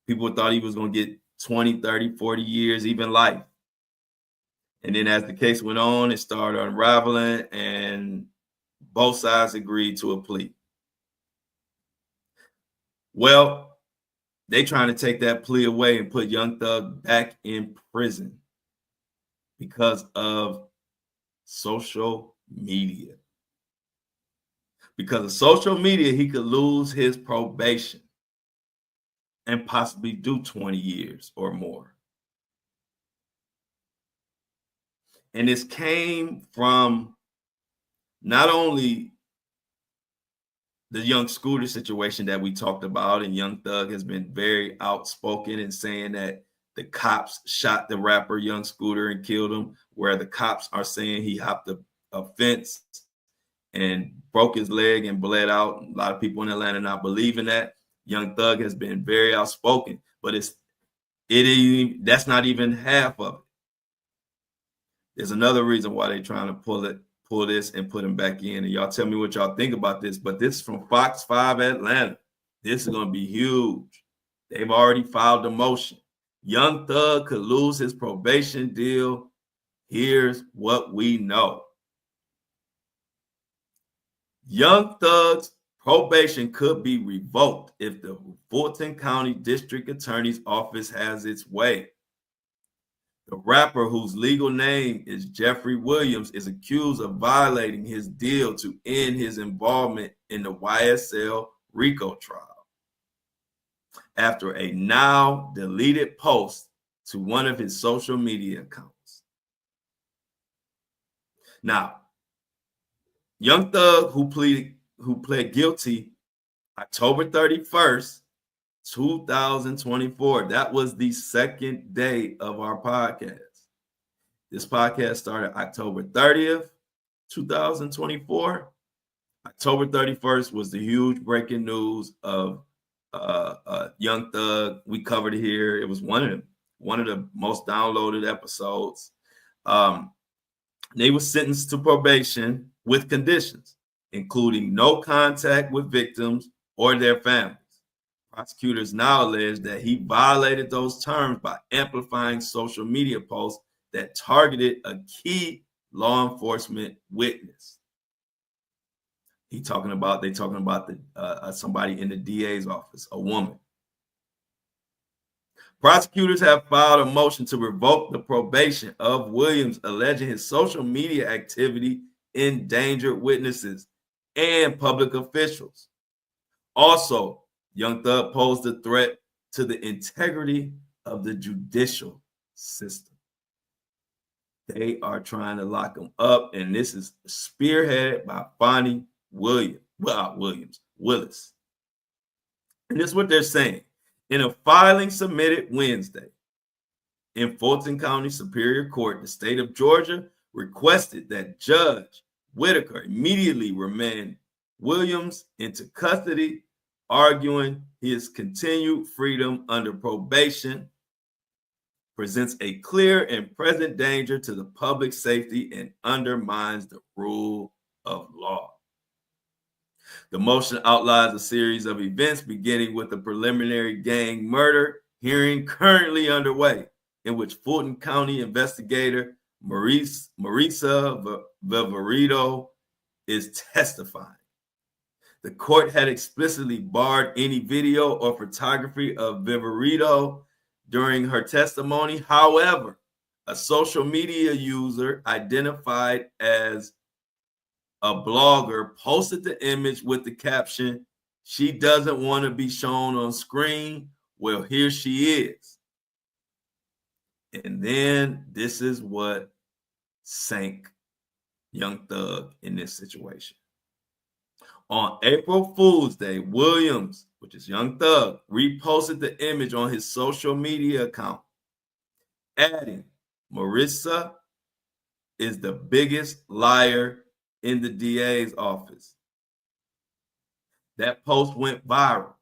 People thought he was going to get 20, 30, 40 years, even life. And then as the case went on, it started unraveling, and both sides agreed to a plea. Well, they trying to take that plea away and put Young Thug back in prison because of social media. Because of social media, he could lose his probation and possibly do 20 years or more. And this came from not only the Young Scooter situation that we talked about, and Young Thug has been very outspoken in saying that the cops shot the rapper Young Scooter and killed him, where the cops are saying he hopped a fence and broke his leg and bled out. A lot of people in Atlanta not believing that. Young Thug has been very outspoken, but that's not even half of it. There's another reason why they're trying to pull this and put him back in. And y'all tell me what y'all think about this. But this is from Fox 5 Atlanta. This is going to be huge. They've already filed a motion. Young Thug could lose his probation deal. Here's what we know. Young Thug's probation could be revoked if the Fulton County District Attorney's Office has its way. The rapper, whose legal name is Jeffrey Williams, is accused of violating his deal to end his involvement in the YSL RICO trial after a now deleted post to one of his social media accounts. Now, Young Thug, who pled guilty October 31st, 2024. That was the second day of our podcast. This podcast started October 30th, 2024. October 31st was the huge breaking news of Young Thug. We covered it here. It was one of the most downloaded episodes. They were sentenced to probation with conditions, including no contact with victims or their families. Prosecutors now allege that he violated those terms by amplifying social media posts that targeted a key law enforcement witness. They talking about somebody in the DA's office, a woman. Prosecutors have filed a motion to revoke the probation of Williams, alleging his social media activity endangered witnesses and public officials. Also, Young Thug posed a threat to the integrity of the judicial system. They are trying to lock him up, and this is spearheaded by Fonnie Willis. And this is what they're saying. In a filing submitted Wednesday in Fulton County Superior Court, the state of Georgia requested that Judge Whitaker immediately remand Williams into custody, arguing his continued freedom under probation presents a clear and present danger to the public safety and undermines the rule of law. The motion outlines a series of events beginning with the preliminary gang murder hearing currently underway, in which Fulton County investigator Marisa Viverito is testifying. The court had explicitly barred any video or photography of Viverito during her testimony. However, a social media user identified as a blogger posted the image with the caption, "She doesn't want to be shown on screen. Well, here she is." And then this is what sank Young Thug in this situation. On April Fool's Day, Williams, which is Young Thug, reposted the image on his social media account, adding, "Marisa is the biggest liar in the DA's office." That post went viral,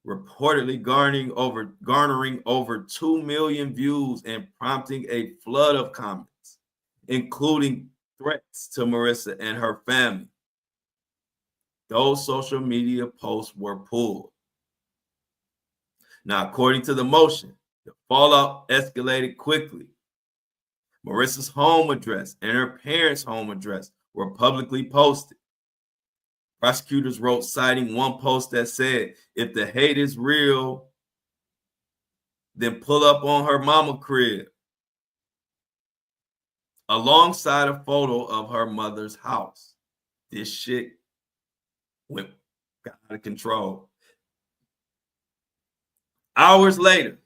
reportedly garnering over 2 million views and prompting a flood of comments, including threats to Marisa and her family. Those social media posts were pulled. Now, according to the motion, the fallout escalated quickly. Marissa's home address and her parents' home address were publicly posted. Prosecutors wrote, citing one post that said, "If the hate is real, then pull up on her mama crib," alongside a photo of her mother's house. This shit got out of control. Hours later,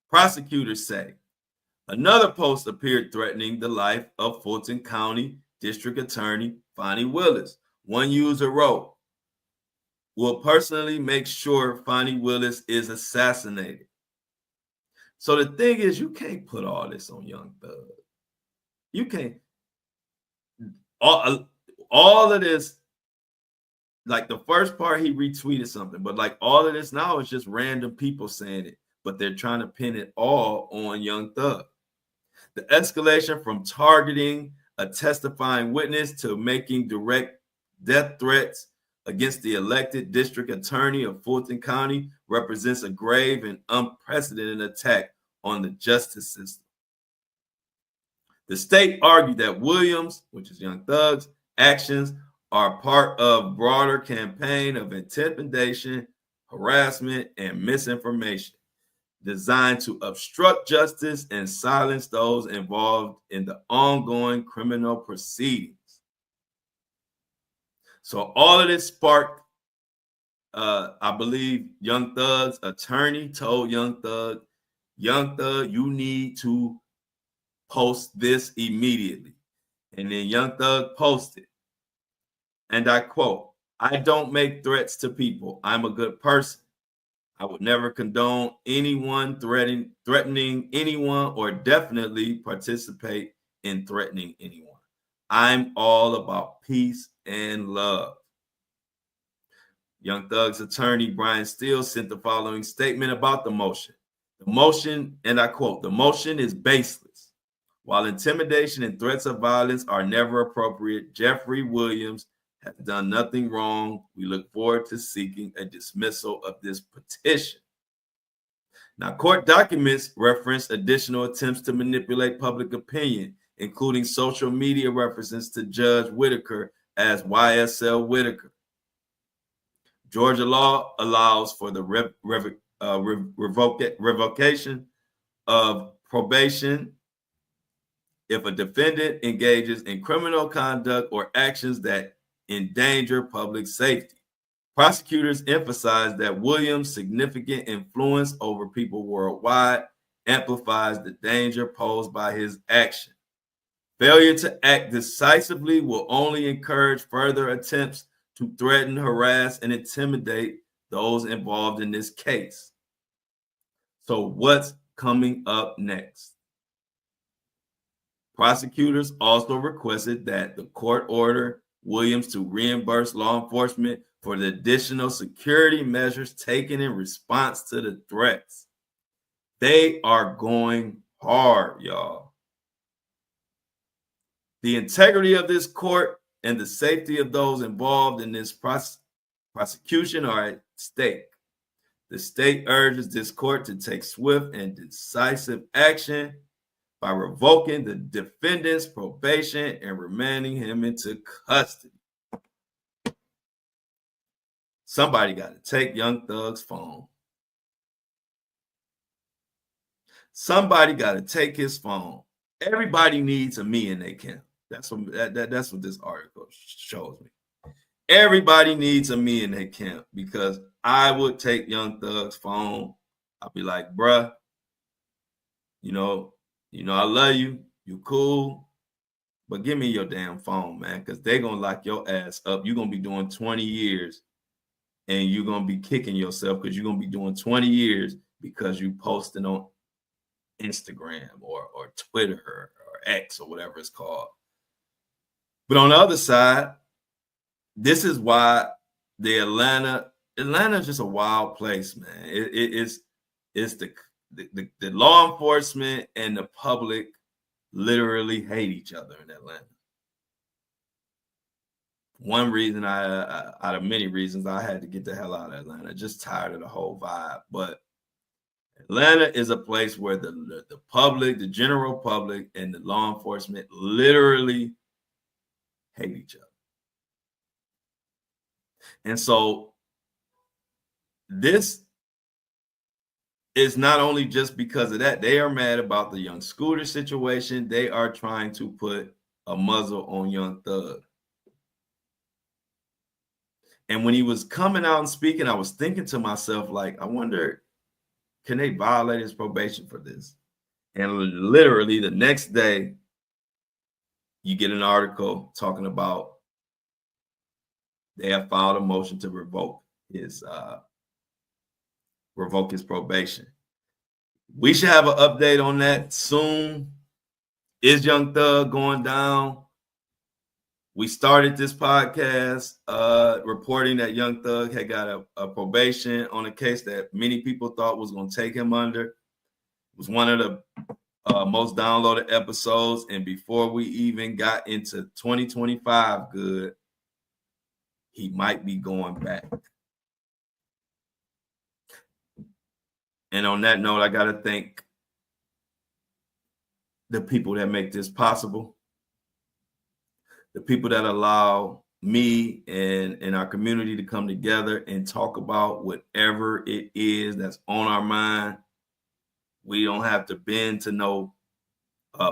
prosecutors say another post appeared threatening the life of Fulton County District Attorney Fonnie Willis. One user wrote, "Will personally make sure Fonnie Willis is assassinated." So the thing is, you can't put all this on Young Thug. You can't. All of this, like the first part, he retweeted something, but like all of this now is just random people saying it, but they're trying to pin it all on Young Thug. The escalation from targeting a testifying witness to making direct death threats against the elected district attorney of Fulton County represents a grave and unprecedented attack on the justice system. The state argued that Williams, which is Young Thug's, actions are part of a broader campaign of intimidation, harassment, and misinformation designed to obstruct justice and silence those involved in the ongoing criminal proceedings. So all of this sparked, I believe Young Thug's attorney told Young Thug Young Thug, you need to post this immediately. And then Young Thug posted, and I quote, I don't make threats to people. I'm a good person. I would never condone anyone threatening anyone or definitely participate in threatening anyone. I'm all about peace and love. Young Thug's attorney, Brian Steele, sent the following statement about the motion. The motion, and I quote, the motion is baseless. While intimidation and threats of violence are never appropriate, Jeffrey Williams has done nothing wrong. We look forward to seeking a dismissal of this petition. Now, court documents reference additional attempts to manipulate public opinion, including social media references to Judge Whitaker as YSL Whitaker. Georgia law allows for the revocation of probation if a defendant engages in criminal conduct or actions that endanger public safety. Prosecutors emphasize that Williams' significant influence over people worldwide amplifies the danger posed by his action. Failure to act decisively will only encourage further attempts to threaten, harass, and intimidate those involved in this case. So what's coming up next? Prosecutors also requested that the court order Williams to reimburse law enforcement for the additional security measures taken in response to the threats. They are going hard, y'all. The integrity of this court and the safety of those involved in this prosecution are at stake. The state urges this court to take swift and decisive action by revoking the defendant's probation and remanding him into custody. Somebody got to take Young Thug's phone. Somebody got to take his phone. Everybody needs a me in their camp. That's what this article shows me. Everybody needs a me in their camp because I would take Young Thug's phone. I'll be like, bruh, you know, I love you. You cool. But give me your damn phone, man, because they're going to lock your ass up. You're going to be doing 20 years and you're going to be kicking yourself because you're going to be doing 20 years because you posted on Instagram or Twitter or X or whatever it's called. But on the other side, this is why the Atlanta is just a wild place, man. It's the law enforcement and the public literally hate each other in Atlanta. One reason out of many reasons, I had to get the hell out of Atlanta. Just tired of the whole vibe. But Atlanta is a place where the public, the general public, and the law enforcement literally hate each other. And so this is not only just because of that. They are mad about the Young Scooter situation. They are trying to put a muzzle on Young Thug. And when he was coming out and speaking, I was thinking to myself, like, I wonder, can they violate his probation for this? And literally the next day, you get an article talking about they have filed a motion to revoke his probation. We should have an update on that soon. Is Young Thug going down? We started this podcast reporting that Young Thug had got a probation on a case that many people thought was going to take him under. It was one of the most downloaded episodes. And before we even got into 2025 good, he might be going back. And on that note, I got to thank the people that make this possible. The people that allow me and our community to come together and talk about whatever it is that's on our mind. We don't have to bend to no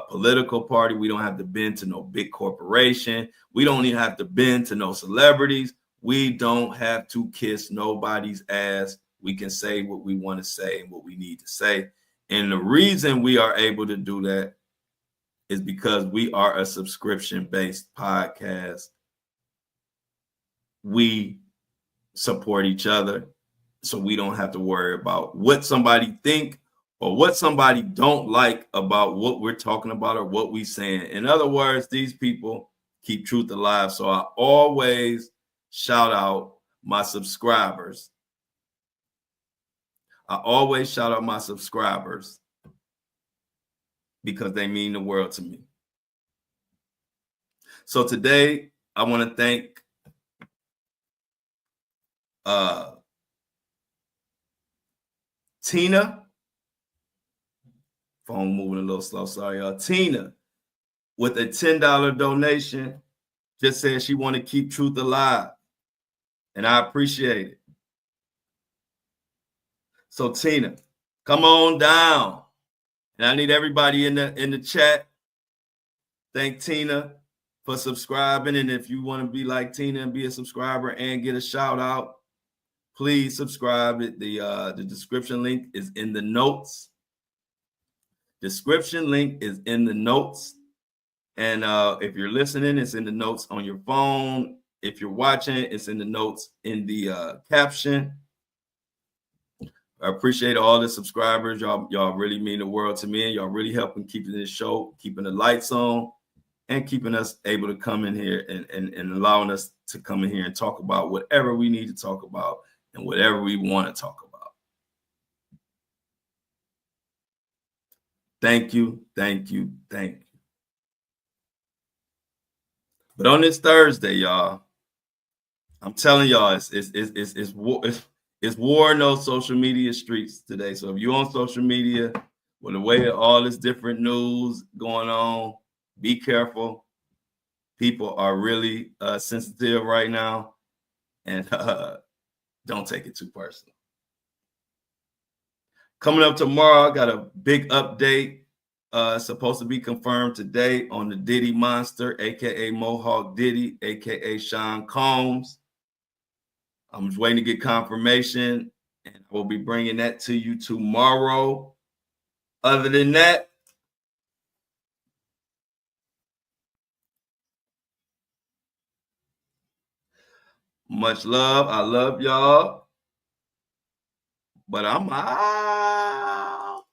political party. We don't have to bend to no big corporation. We don't even have to bend to no celebrities. We don't have to kiss nobody's ass. We can say what we want to say and what we need to say. And the reason we are able to do that is because we are a subscription-based podcast. We support each other, so we don't have to worry about what somebody think or what somebody don't like about what we're talking about or what we saying. In other words, these people keep truth alive. So I always shout out my subscribers. I always shout out my subscribers because they mean the world to me. So today I want to thank Tina. Phone moving a little slow. Sorry, y'all. Tina, with a $10 donation, just said she want to keep truth alive, and I appreciate it. So Tina, come on down, and I need everybody in the chat. Thank Tina for subscribing, and if you want to be like Tina and be a subscriber and get a shout out, please subscribe. The description link is in the notes. Description link is in the notes. And if you're listening, it's in the notes on your phone. If you're watching, it's in the notes in the caption. I appreciate all the subscribers. Y'all really mean the world to me. And y'all really helping keeping this show, keeping the lights on, and keeping us able to come in here and allowing us to come in here and talk about whatever we need to talk about and whatever we want to talk about. Thank you, thank you, thank you. But on this Thursday, y'all, I'm telling y'all, it's war in those social media streets today. So if you're on social media, with the way all this different news going on, be careful. People are really sensitive right now, and don't take it too personal. Coming up tomorrow, I got a big update. Supposed to be confirmed today on the Diddy monster, aka Mohawk Diddy, aka Sean Combs. I'm just waiting to get confirmation, and I will be bringing that to you tomorrow. Other than that, much love. I love y'all, but I'm out.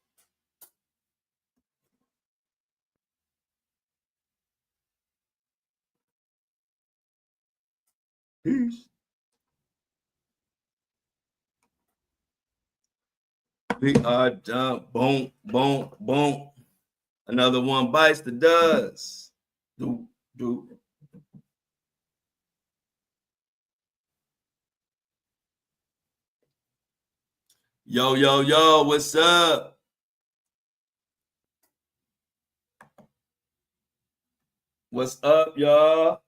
Peace. We are done. Boom, boom, boom. Another one bites the dust. Do. Yo, yo, yo, what's up? What's up, y'all?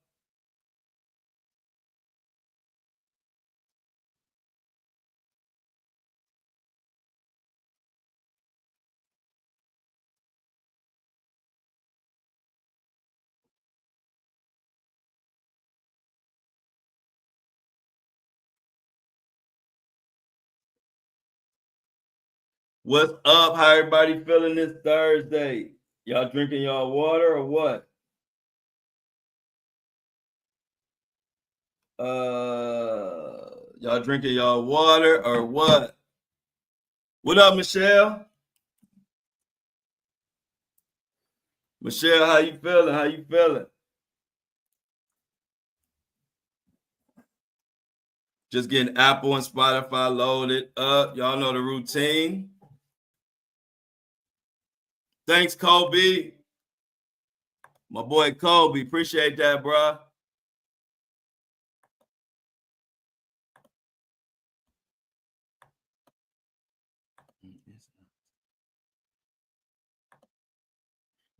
What's up? How everybody feeling this Thursday? Y'all drinking y'all water or what? Y'all drinking y'all water or what? What up, Michelle? Michelle, how you feeling? How you feeling? Just getting Apple and Spotify loaded up. Y'all know the routine. Thanks, Kobe. My boy Kobe. Appreciate that, bro.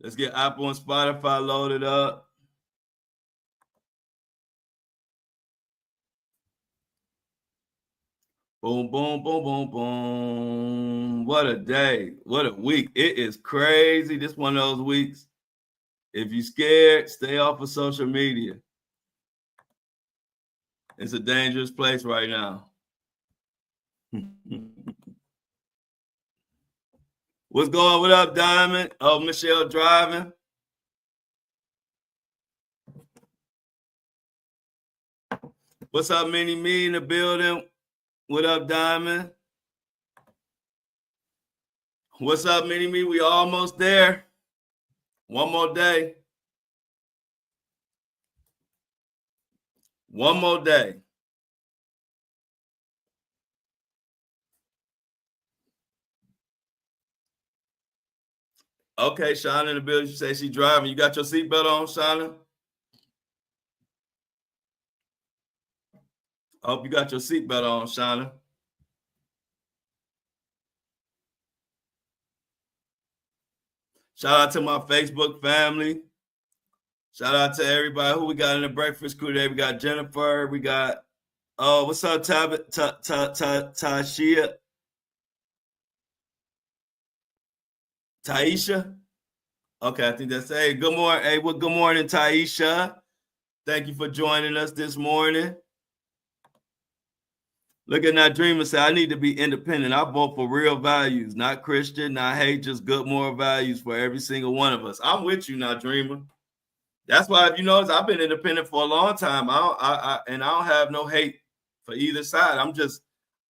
Let's get Apple and Spotify loaded up. Boom, boom, boom, boom, boom. What a day. What a week. It is crazy. This one of those weeks. If you're scared, stay off of social media. It's a dangerous place right now. What's going? What up, Diamond? Oh, Michelle driving. What's up, Mini Me in the building? What up, Diamond? What's up, Mini Me? We almost there. One more day. One more day. Okay, Shauna in the building. She say she driving. You got your seatbelt on, Shauna? I hope you got your seatbelt on, Shauna. Shout out to my Facebook family. Shout out to everybody who we got in the breakfast crew today. We got Jennifer. We got what's up, Tashia? Taisha? Okay, I think that's good morning. Hey, well, good morning, Taisha. Thank you for joining us this morning. Look at that dreamer say, I need to be independent. I vote for real values, not Christian, not hate, just good moral values for every single one of us. I'm with you now, dreamer. That's why, if you notice, I've been independent for a long time. I don't have no hate for either side.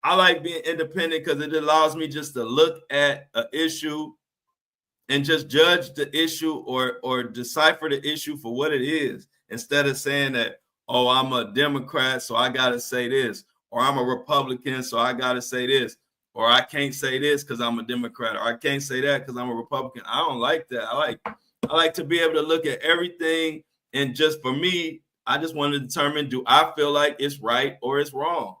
I like being independent because it allows me just to look at an issue and just judge the issue or decipher the issue for what it is, instead of saying that, oh, I'm a Democrat, so I got to say this, or I'm a Republican, so I got to say this, or I can't say this because I'm a Democrat, or I can't say that because I'm a Republican. I don't like that. I like to be able to look at everything, and just for me, I just want to determine, do I feel like it's right or it's wrong?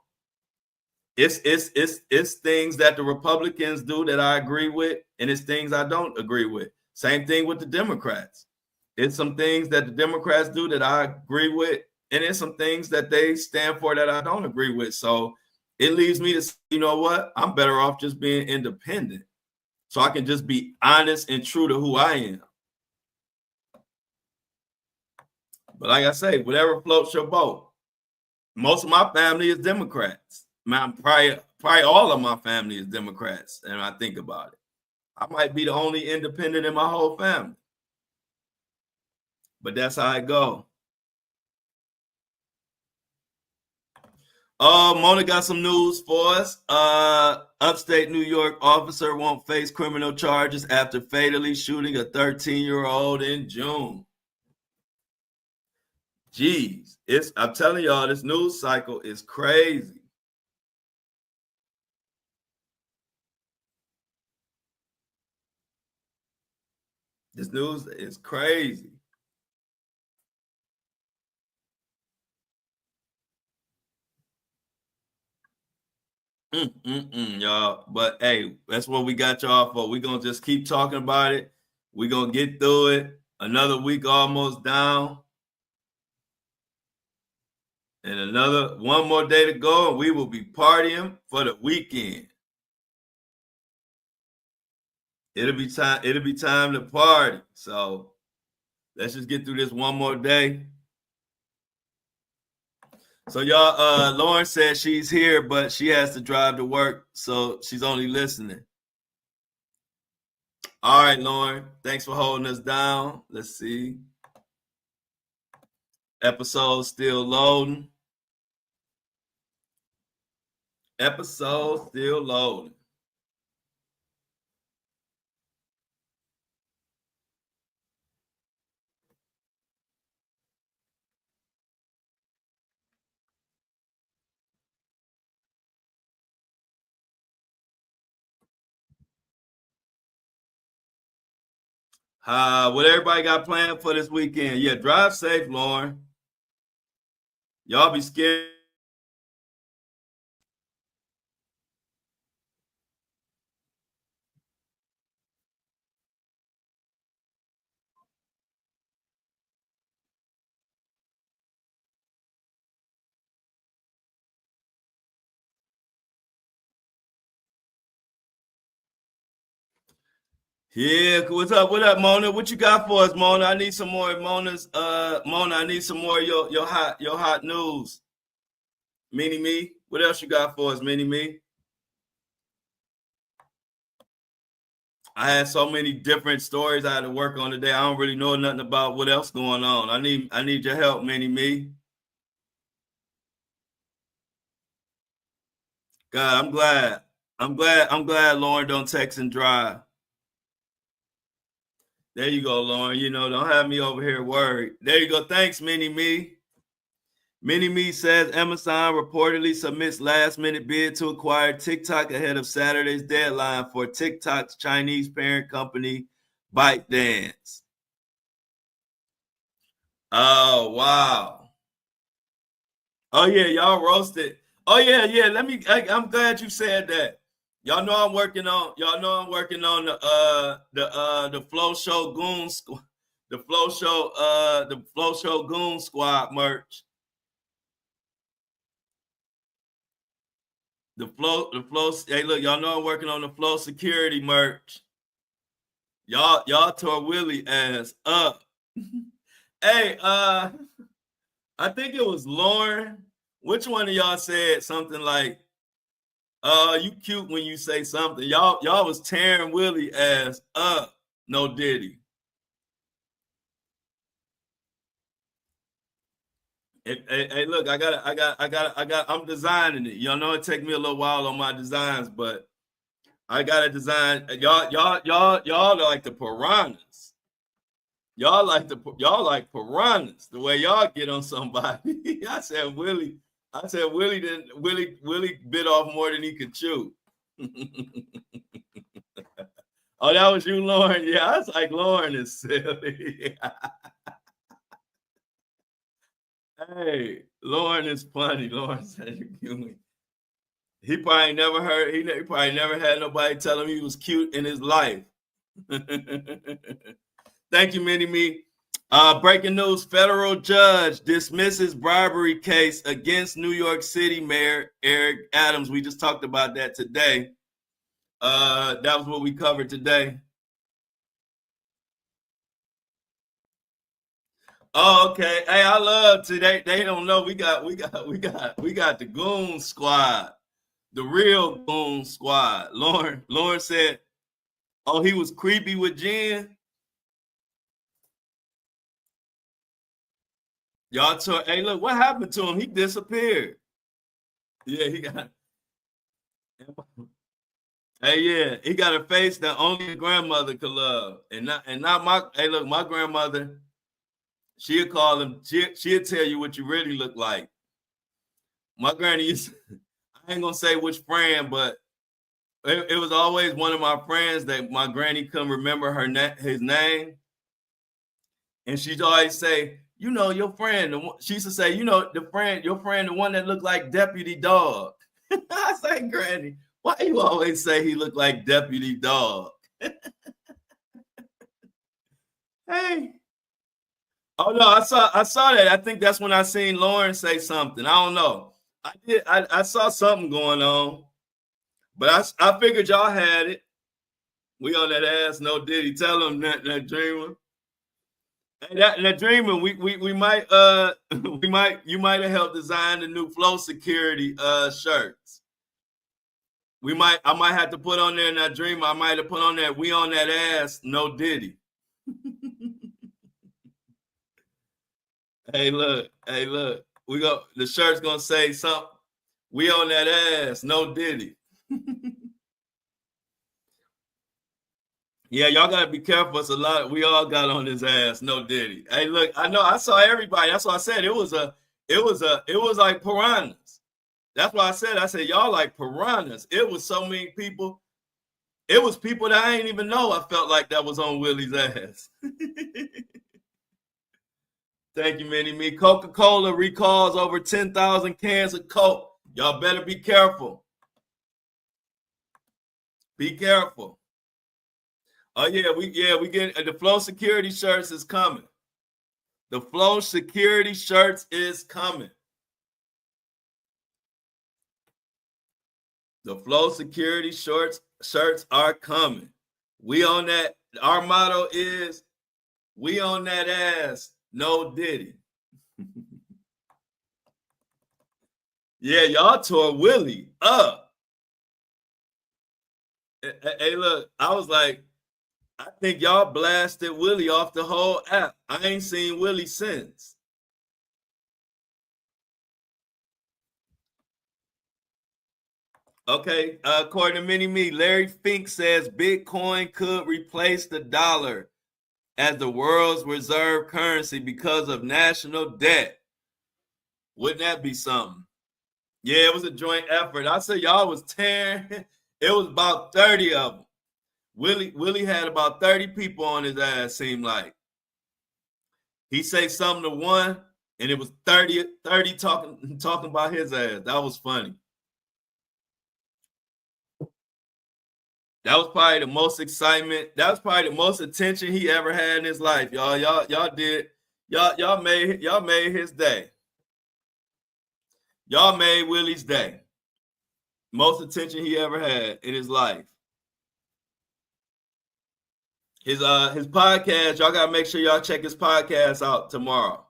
It's things that the Republicans do that I agree with, and it's things I don't agree with. Same thing with the Democrats. It's some things that the Democrats do that I agree with, and it's some things that they stand for that I don't agree with. So it leaves me to say, you know what? I'm better off just being independent, so I can just be honest and true to who I am. But like I say, whatever floats your boat. Most of my family is Democrats. Probably all of my family is Democrats, and I think about it. I might be the only independent in my whole family. But that's how it go. Mona got some news for us. Upstate New York officer won't face criminal charges after fatally shooting a 13-year-old in June. Jeez, I'm telling y'all, this news cycle is crazy. This news is crazy. Y'all. But hey, that's what we got y'all for. We're gonna just keep talking about it. We're gonna get through it. Another week almost down. And one more day to go, and we will be partying for the weekend. It'll be time to party. So let's just get through this one more day. So y'all, Lauren said she's here, but she has to drive to work, so she's only listening. All right, Lauren, thanks for holding us down. Let's see. Episode still loading. Episode still loading. What everybody got planned for this weekend? Yeah, drive safe, Lauren. Y'all be scared. Yeah, what's up? What up, Mona? What you got for us, Mona? I need some more Mona's. Mona, I need some more of your hot news. Mini Me, what else you got for us, Mini Me? I had so many different stories I had to work on today. I don't really know nothing about what else going on. I need your help, Mini Me. God, I'm glad. I'm glad Lauren don't text and drive. There you go, Lauren. You know, don't have me over here worried. There you go. Thanks, Mini Me. Mini Me says Amazon reportedly submits last minute bid to acquire TikTok ahead of Saturday's deadline for TikTok's Chinese parent company, ByteDance. Oh, wow. Oh, yeah, y'all roasted. Oh, yeah, yeah. I'm glad you said that. Y'all know I'm working on the Flow Show Goon Squad, the Flow Show Goon Squad merch. The flow. Hey, look, y'all know I'm working on the Flow Security merch. Y'all tore Willie ass up. Hey, I think it was Lauren. Which one of y'all said something like, you cute when you say something. Y'all was tearing Willie ass up. No Diddy. Hey, look, I'm designing it. Y'all know it take me a little while on my designs, but I got to design. Y'all are like the piranhas. Y'all like piranhas. The way y'all get on somebody. Willie bit off more than he could chew. Oh, that was you, Lauren. Yeah, I was like, Lauren is silly. Hey, Lauren is funny. Lauren said he probably never heard. He probably never had nobody tell him he was cute in his life. Thank you, Mini Me. Breaking news: federal judge dismisses bribery case against New York City Mayor Eric Adams. We just talked about that today. That was what we covered today. Oh, okay. Hey, I love today. They don't know we got the Goon Squad, the real Goon Squad. Lauren said, "Oh, he was creepy with Jen." Y'all told, hey, look, what happened to him? He disappeared. Yeah, he got. Hey, yeah, he got a face that only a grandmother could love, and not my. Hey, look, my grandmother, she'll call him. She'll tell you what you really look like. My granny used. I ain't gonna say which friend, but it was always one of my friends that my granny couldn't remember his name, and she'd always say, "You know, your friend." She used to say, "You know, your friend, the one that looked like Deputy Dog." I say, Granny, why you always say he looked like Deputy Dog? Hey. Oh no, I saw that. I think that's when I seen Lauren say something. I don't know. I saw something going on, but I figured y'all had it. We on that ass, no Diddy. Tell him that dreamer. Hey, that dreamer, we might you might have helped design the new Flow Security shirts. I might have to put on there in that dreamer. I might have put on there, we on that ass, no Diddy. Hey, look. The shirt's gonna say something. We on that ass, no Diddy. Yeah, y'all gotta be careful. It's a lot. We all got on his ass, no Diddy. Hey, look, I know I saw everybody. That's why I said it was like piranhas. That's why I said y'all like piranhas. It was so many people. It was people that I ain't even know. I felt like that was on Willie's ass. Thank you, Mini Me. Coca-Cola recalls over 10,000 cans of Coke. Y'all better be careful. Be careful. Oh yeah, we get the Flow Security shirts is coming. The Flow Security shirts is coming. The Flow Security shirts are coming. We on that. Our motto is, we on that ass, no Diddy. Yeah, y'all tore Willie up. Hey, look, I was like, I think y'all blasted Willie off the whole app. I ain't seen Willie since. Okay, according to Mini Me, Larry Fink says Bitcoin could replace the dollar as the world's reserve currency because of national debt. Wouldn't that be something? Yeah, it was a joint effort. I said y'all was tearing. It was about 30 of them. Willie had about 30 people on his ass, seemed like. He say something to one, and it was 30 talking about his ass. That was funny. That was probably the most excitement. That was probably the most attention he ever had in his life, y'all. Y'all made his day. Y'all made Willie's day. Most attention he ever had in his life. His podcast, y'all gotta make sure y'all check his podcast out tomorrow.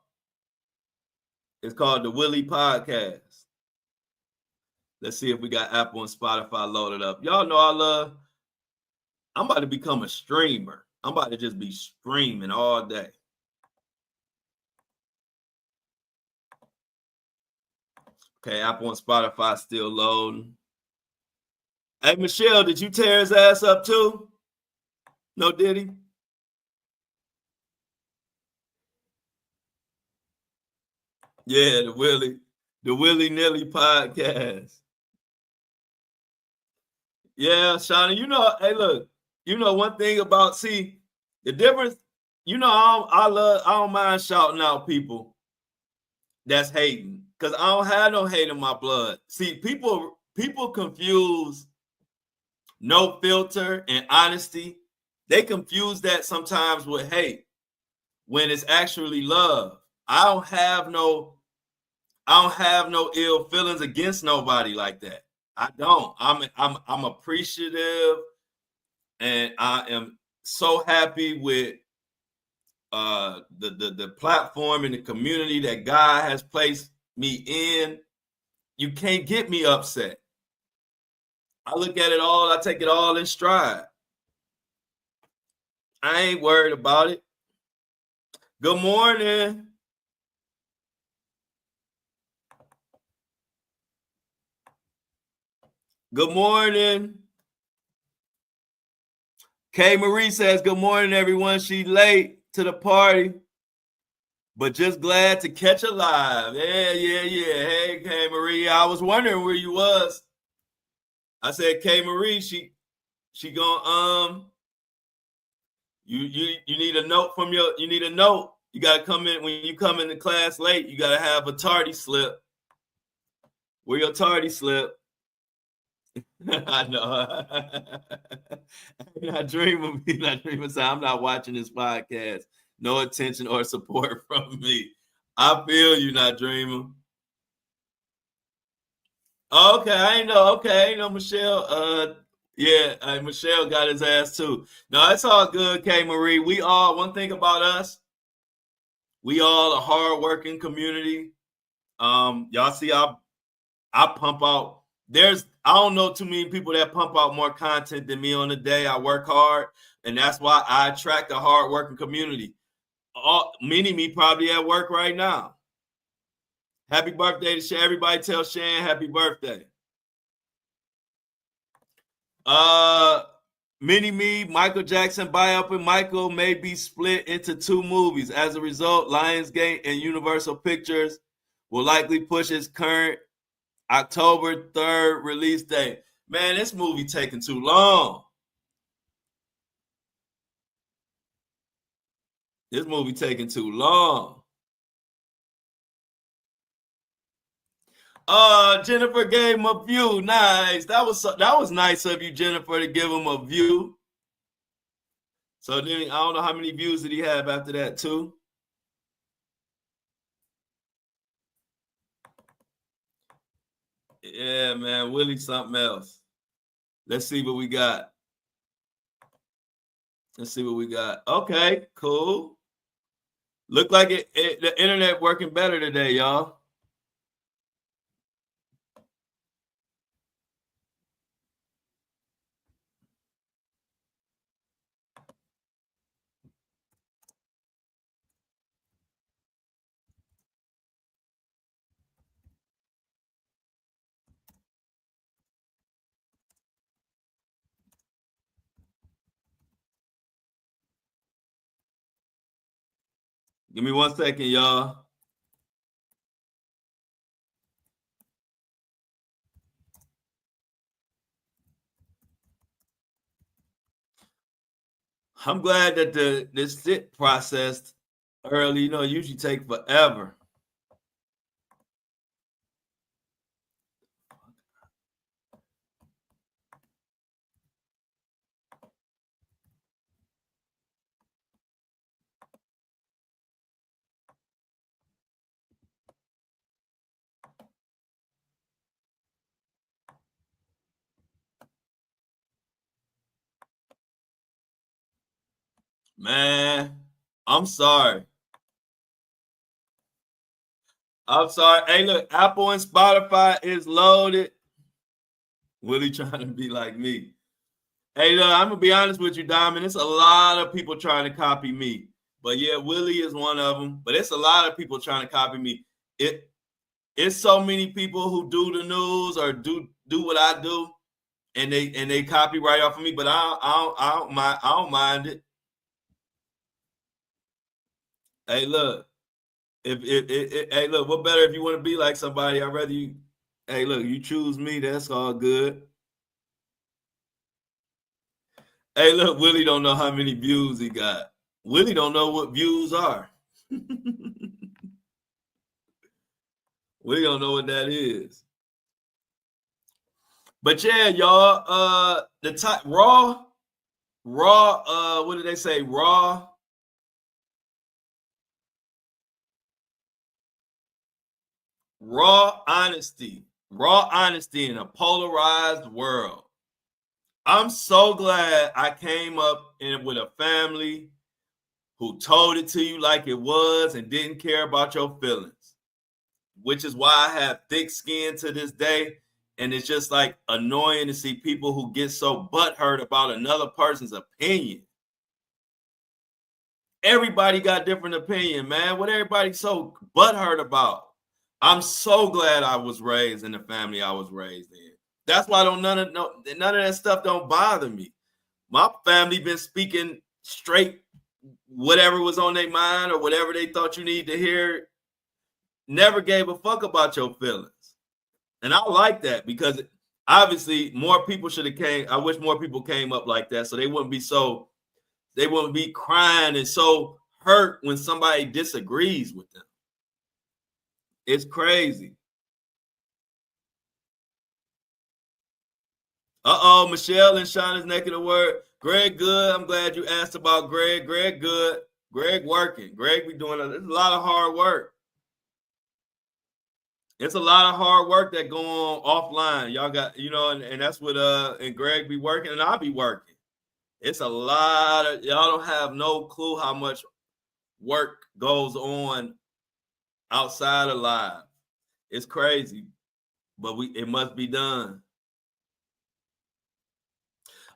It's called the Willie Podcast. Let's see if we got Apple and Spotify loaded up. Y'all know I'm about to become a streamer. I'm about to just be streaming all day. Okay, Apple and Spotify still loading. Hey, Michelle, did you tear his ass up too? No, did he? Yeah, the Willie Nilly podcast. Yeah, Shauna, hey, look, one thing about the difference. I don't mind shouting out people that's hating because I don't have no hate in my blood. See, people confuse no filter and honesty. They confuse that sometimes with hate when it's actually love. I don't have no ill feelings against nobody like that. I don't. I'm appreciative, and I am so happy with the platform and the community that God has placed me in. You can't get me upset. I look at it all. I take it all in stride. I ain't worried about it. Good morning. Good morning. Kay Marie says, good morning, everyone. She's late to the party, but just glad to catch her live. Yeah. Hey, Kay Marie. I was wondering where you was. I said, Kay Marie, she gonna you need a note from you need a note. You gotta come in when you come into class late, you gotta have a tardy slip. Where your tardy slip? I know. Not dreaming. So I'm not watching this podcast. No attention or support from me. I feel you, not dreaming. Okay, I ain't know. Okay, I know Michelle. Yeah, Michelle got his ass too. No, it's all good, K Marie. One thing about us, we all a hardworking community. Y'all see, I pump out. I don't know too many people that pump out more content than me on the day. I work hard, and that's why I attract a hardworking community. Many me probably at work right now. Happy birthday to Shan. Everybody tell Shan happy birthday. Mini Me, Michael Jackson biopic Michael may be split into two movies. As a result, Lionsgate and Universal Pictures will likely push its current October 3rd release date. Man, this movie taking too long. This movie taking too long. Jennifer gave him a view. Nice. That was nice of you, Jennifer, to give him a view. So then I don't know how many views did he have after that too. Yeah, man, Willie something else. Let's see what we got. Okay, cool. Look like the internet working better today, y'all. Give me 1 second, y'all. I'm glad that this sit processed early. You know, it usually take forever. Man, I'm sorry. I'm sorry. Hey, look, Apple and Spotify is loaded. Willie trying to be like me. Hey, look, I'm gonna be honest with you, Diamond. It's a lot of people trying to copy me. But yeah, Willie is one of them. But it's a lot of people trying to copy me. It's so many people who do the news or do what I do, and they copy right off of me. But I don't mind it. Hey, look, hey, look, what better if you want to be like somebody? I'd rather you. Hey, look, you choose me. That's all good. Hey, look, Willie don't know how many views he got. Willie don't know what views are. Willie don't know what that is. But yeah, y'all, the top raw, what did they say? Raw honesty in a polarized world. I'm so glad I came up with a family who told it to you like it was and didn't care about your feelings, which is why I have thick skin to this day. And it's just like annoying to see people who get so butthurt about another person's opinion. Everybody got different opinion, man. What everybody so butthurt about? I'm so glad I was raised in the family I was raised in. That's why none of that stuff don't bother me. My family been speaking straight, whatever was on their mind or whatever they thought you need to hear. Never gave a fuck about your feelings. And I like that because obviously more people should have came. I wish more people came up like that so they wouldn't be crying and so hurt when somebody disagrees with them. It's crazy. Michelle and Shauna's neck of the word. Greg good. I'm glad you asked about Greg. Greg good. Greg working. Greg be doing a lot of hard work. It's a lot of hard work that go on offline. Y'all got, and that's what and Greg be working and I'll be working. It's a lot of y'all don't have no clue how much work goes on outside of live. It's crazy, but it must be done.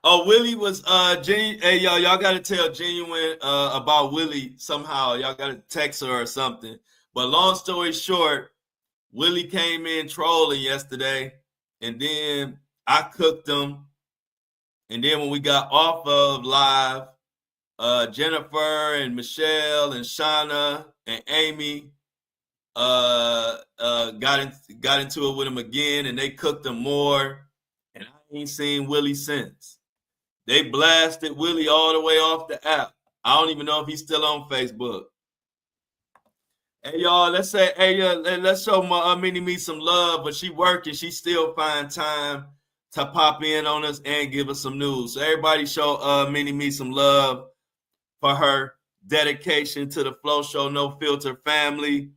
Oh, Willie was hey y'all gotta tell Genuine about Willie somehow. Y'all gotta text her or something. But long story short, Willie came in trolling yesterday, and then I cooked him. And then when we got off of live, Jennifer and Michelle and Shauna and Amy got into it with him again, and they cooked him more. And I ain't seen Willie since. They blasted Willie all the way off the app. I don't even know if he's still on Facebook. Hey y'all, let's show my Mini Me some love, but she working. She still find time to pop in on us and give us some news. So everybody show Mini Me some love for her dedication to the Flow Show No Filter family.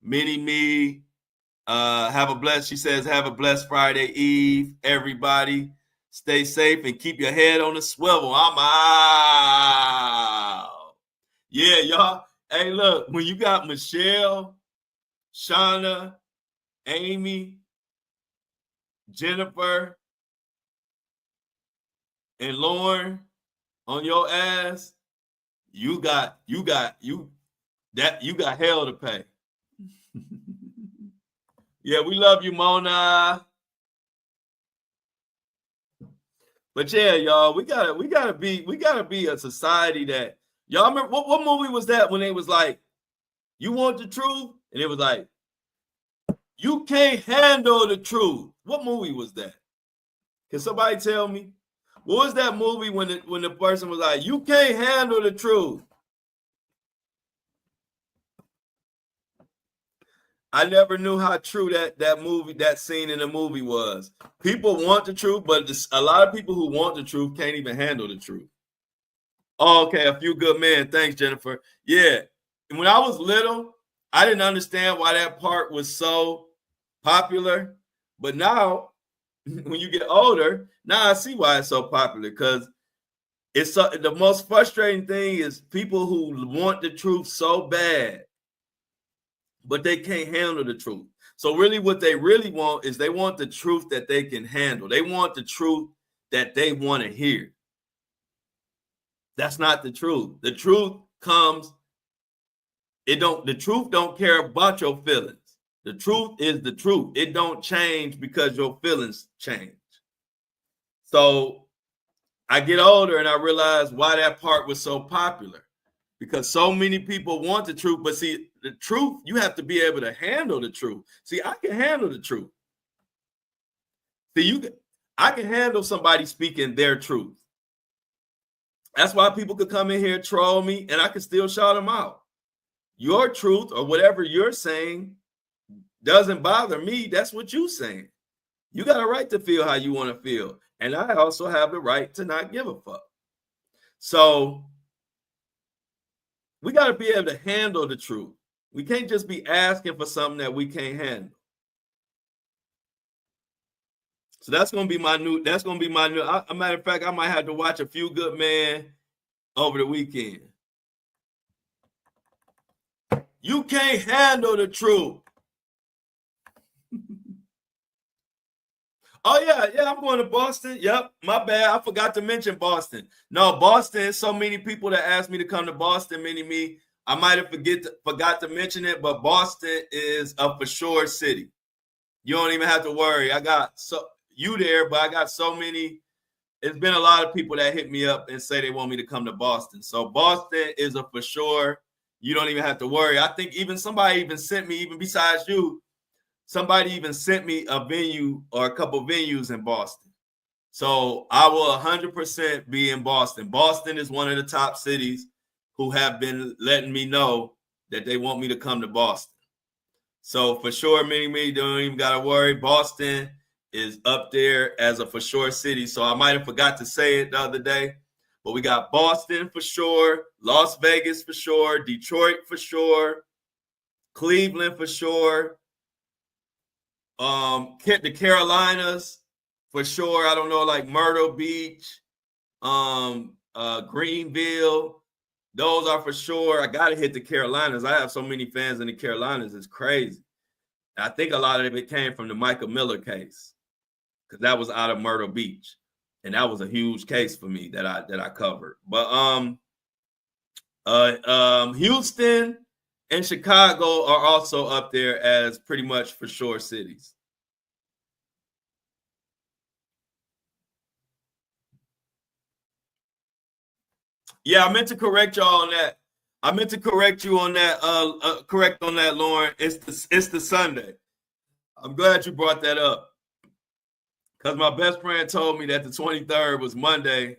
Mini Me, she says, have a blessed Friday Eve, everybody. Stay safe and keep your head on the swivel. I'm out. Yeah, y'all. Hey, look, when you got Michelle, Shauna, Amy, Jennifer, and Lauren on your ass, you got hell to pay. Yeah, we love you, Mona. But yeah, y'all, we gotta be a society that y'all remember what movie was that when they was like You want the truth? And it was like, you can't handle the truth. What movie was that? Can somebody tell me? What was that movie when the person was like, you can't handle the truth? I never knew how true that scene in the movie was. People want the truth, but a lot of people who want the truth can't even handle the truth. Oh, okay, a few good men. Thanks, Jennifer. Yeah. When I was little, I didn't understand why that part was so popular. But now, when you get older, now I see why it's so popular. Because the most frustrating thing is people who want the truth so bad, but they can't handle the truth. So really what they really want is they want the truth that they can handle. They want the truth that they want to hear. That's not the truth. The truth comes, the truth don't care about your feelings. The truth is the truth. It don't change because your feelings change. So I get older and I realize why that part was so popular. Because so many people want the truth, but see, the truth, you have to be able to handle the truth. See, I can handle the truth. See, I can handle somebody speaking their truth. That's why people could come in here, troll me, and I can still shout them out. Your truth or whatever you're saying doesn't bother me. That's what you're saying. You got a right to feel how you want to feel. And I also have the right to not give a fuck. So we got to be able to handle the truth. We can't just be asking for something that we can't handle. So that's going to be my new, a matter of fact, I might have to watch A Few Good Men over the weekend. You can't handle the truth. Oh, yeah, I'm going to Boston. Yep, my bad. I forgot to mention Boston. No, Boston, so many people that asked me to come to Boston, me. I might have forgot to mention it, but Boston is a for sure city. You don't even have to worry. I got you there, but I got so many. It's been a lot of people that hit me up and say they want me to come to Boston. So Boston is a for sure. You don't even have to worry. I think somebody even sent me, even besides you, somebody even sent me a venue or a couple venues in Boston. So I will 100% be in Boston. Boston is one of the top cities who have been letting me know that they want me to come to Boston. So for sure, me don't even got to worry. Boston is up there as a for sure city. So I might have forgot to say it the other day, but we got Boston for sure, Las Vegas for sure, Detroit for sure, Cleveland for sure, the Carolinas for sure. I don't know, like Myrtle Beach, Greenville. Those are for sure. I got to hit the Carolinas. I have so many fans in the Carolinas. It's crazy. I think a lot of it came from the Michael Miller case because that was out of Myrtle Beach. And that was a huge case for me that I covered. But Houston and Chicago are also up there as pretty much for sure cities. Yeah, I meant to correct y'all on that. I meant to correct you on that. Correct on that, Lauren. It's the Sunday. I'm glad you brought that up because my best friend told me that the 23rd was Monday.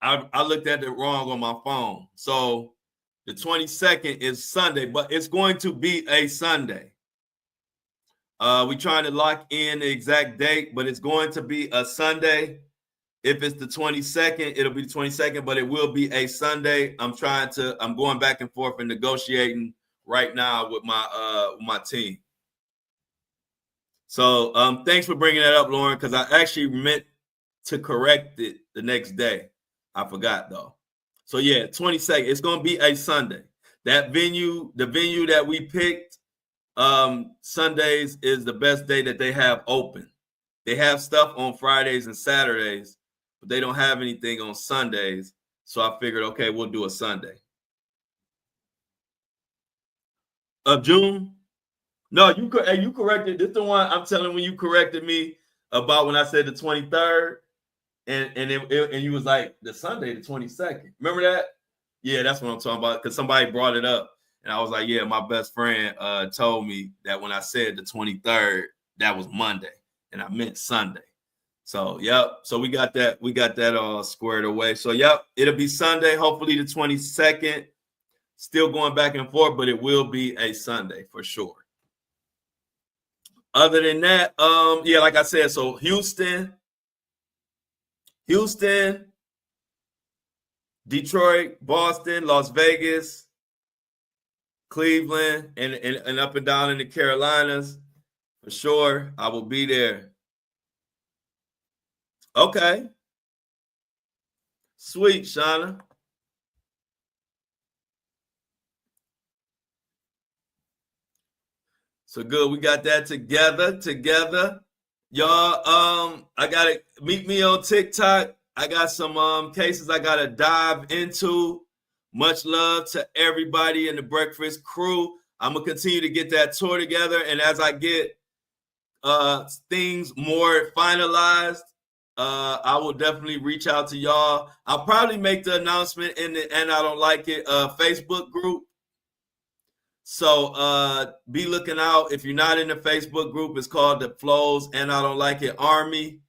I looked at it wrong on my phone. So the 22nd is Sunday, but it's going to be a Sunday. We're trying to lock in the exact date, but it's going to be a Sunday. If it's the 22nd, it'll be the 22nd, but it will be a Sunday. I'm going back and forth and negotiating right now with my team. So thanks for bringing that up, Lauren, because I actually meant to correct it the next day. I forgot though. So yeah, 22nd. It's going to be a Sunday. That venue, the venue that we picked, Sundays is the best day that they have open. They have stuff on Fridays and Saturdays, but they don't have anything on Sundays. So I figured, okay, we'll do a Sunday. Of June? No, you corrected. This is the one I'm telling when you corrected me about when I said the 23rd, and you was like the Sunday, the 22nd. Remember that? Yeah, that's what I'm talking about because somebody brought it up. And I was like, yeah, my best friend told me that when I said the 23rd, that was Monday, and I meant Sunday. So, yep. So we got that all squared away. So, yep, it'll be Sunday, hopefully the 22nd. Still going back and forth, but it will be a Sunday for sure. Other than that, yeah, like I said, so Houston, Detroit, Boston, Las Vegas, Cleveland, and up and down in the Carolinas. For sure, I will be there. Okay. Sweet, Shauna. So good. We got that together. Y'all, I gotta meet me on TikTok. I got some cases I gotta dive into. Much love to everybody in the breakfast crew. I'm gonna continue to get that tour together, and as I get things more finalized, I will definitely reach out to y'all. I'll probably make the announcement in the And I Don't Like It Facebook group. So be looking out. If you're not in the Facebook group, it's called the Flows And I Don't Like It Army.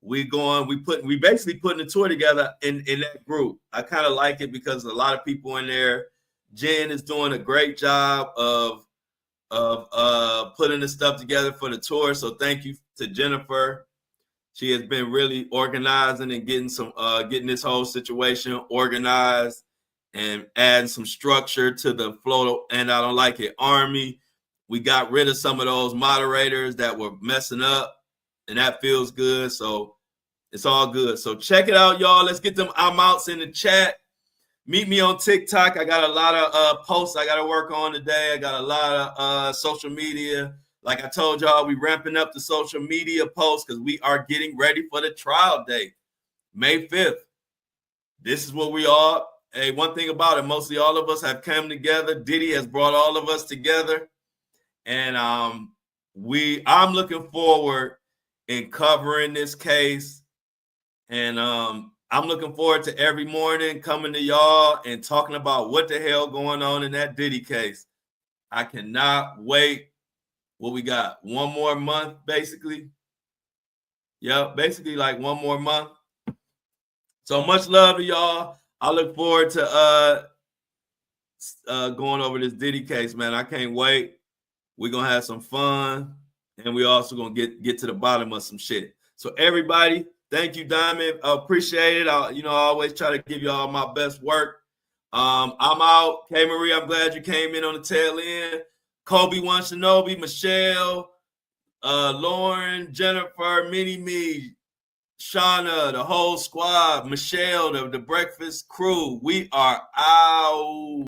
We basically putting the tour together in that group. I kind of like it because a lot of people in there. Jen is doing a great job of putting the stuff together for the tour. So thank you to Jennifer. She has been really organizing and getting this whole situation organized and adding some structure to the Flow And I Don't Like It Army. We got rid of some of those moderators that were messing up, and that feels good. So it's all good. So check it out, y'all. Let's get them outs in the chat. Meet me on TikTok. I got a lot of posts I got to work on today. I got a lot of social media. Like I told y'all, we ramping up the social media posts because we are getting ready for the trial date, May 5th. This is what we are. Hey, one thing about it, mostly all of us have come together. Diddy has brought all of us together. And I'm looking forward in covering this case. And I'm looking forward to every morning coming to y'all and talking about what the hell going on in that Diddy case. I cannot wait. What we got? One more month, basically. Yep, basically like one more month. So much love to y'all. I look forward to going over this Diddy case, man. I can't wait. We're gonna have some fun, and we also gonna get to the bottom of some shit. So everybody, thank you, Diamond. I appreciate it. I always try to give y'all my best work. I'm out. K Marie, I'm glad you came in on the tail end. Kobe One Shinobi, Michelle, Lauren, Jennifer, Mini Me, Shauna, the whole squad, Michelle, the breakfast crew. We are out.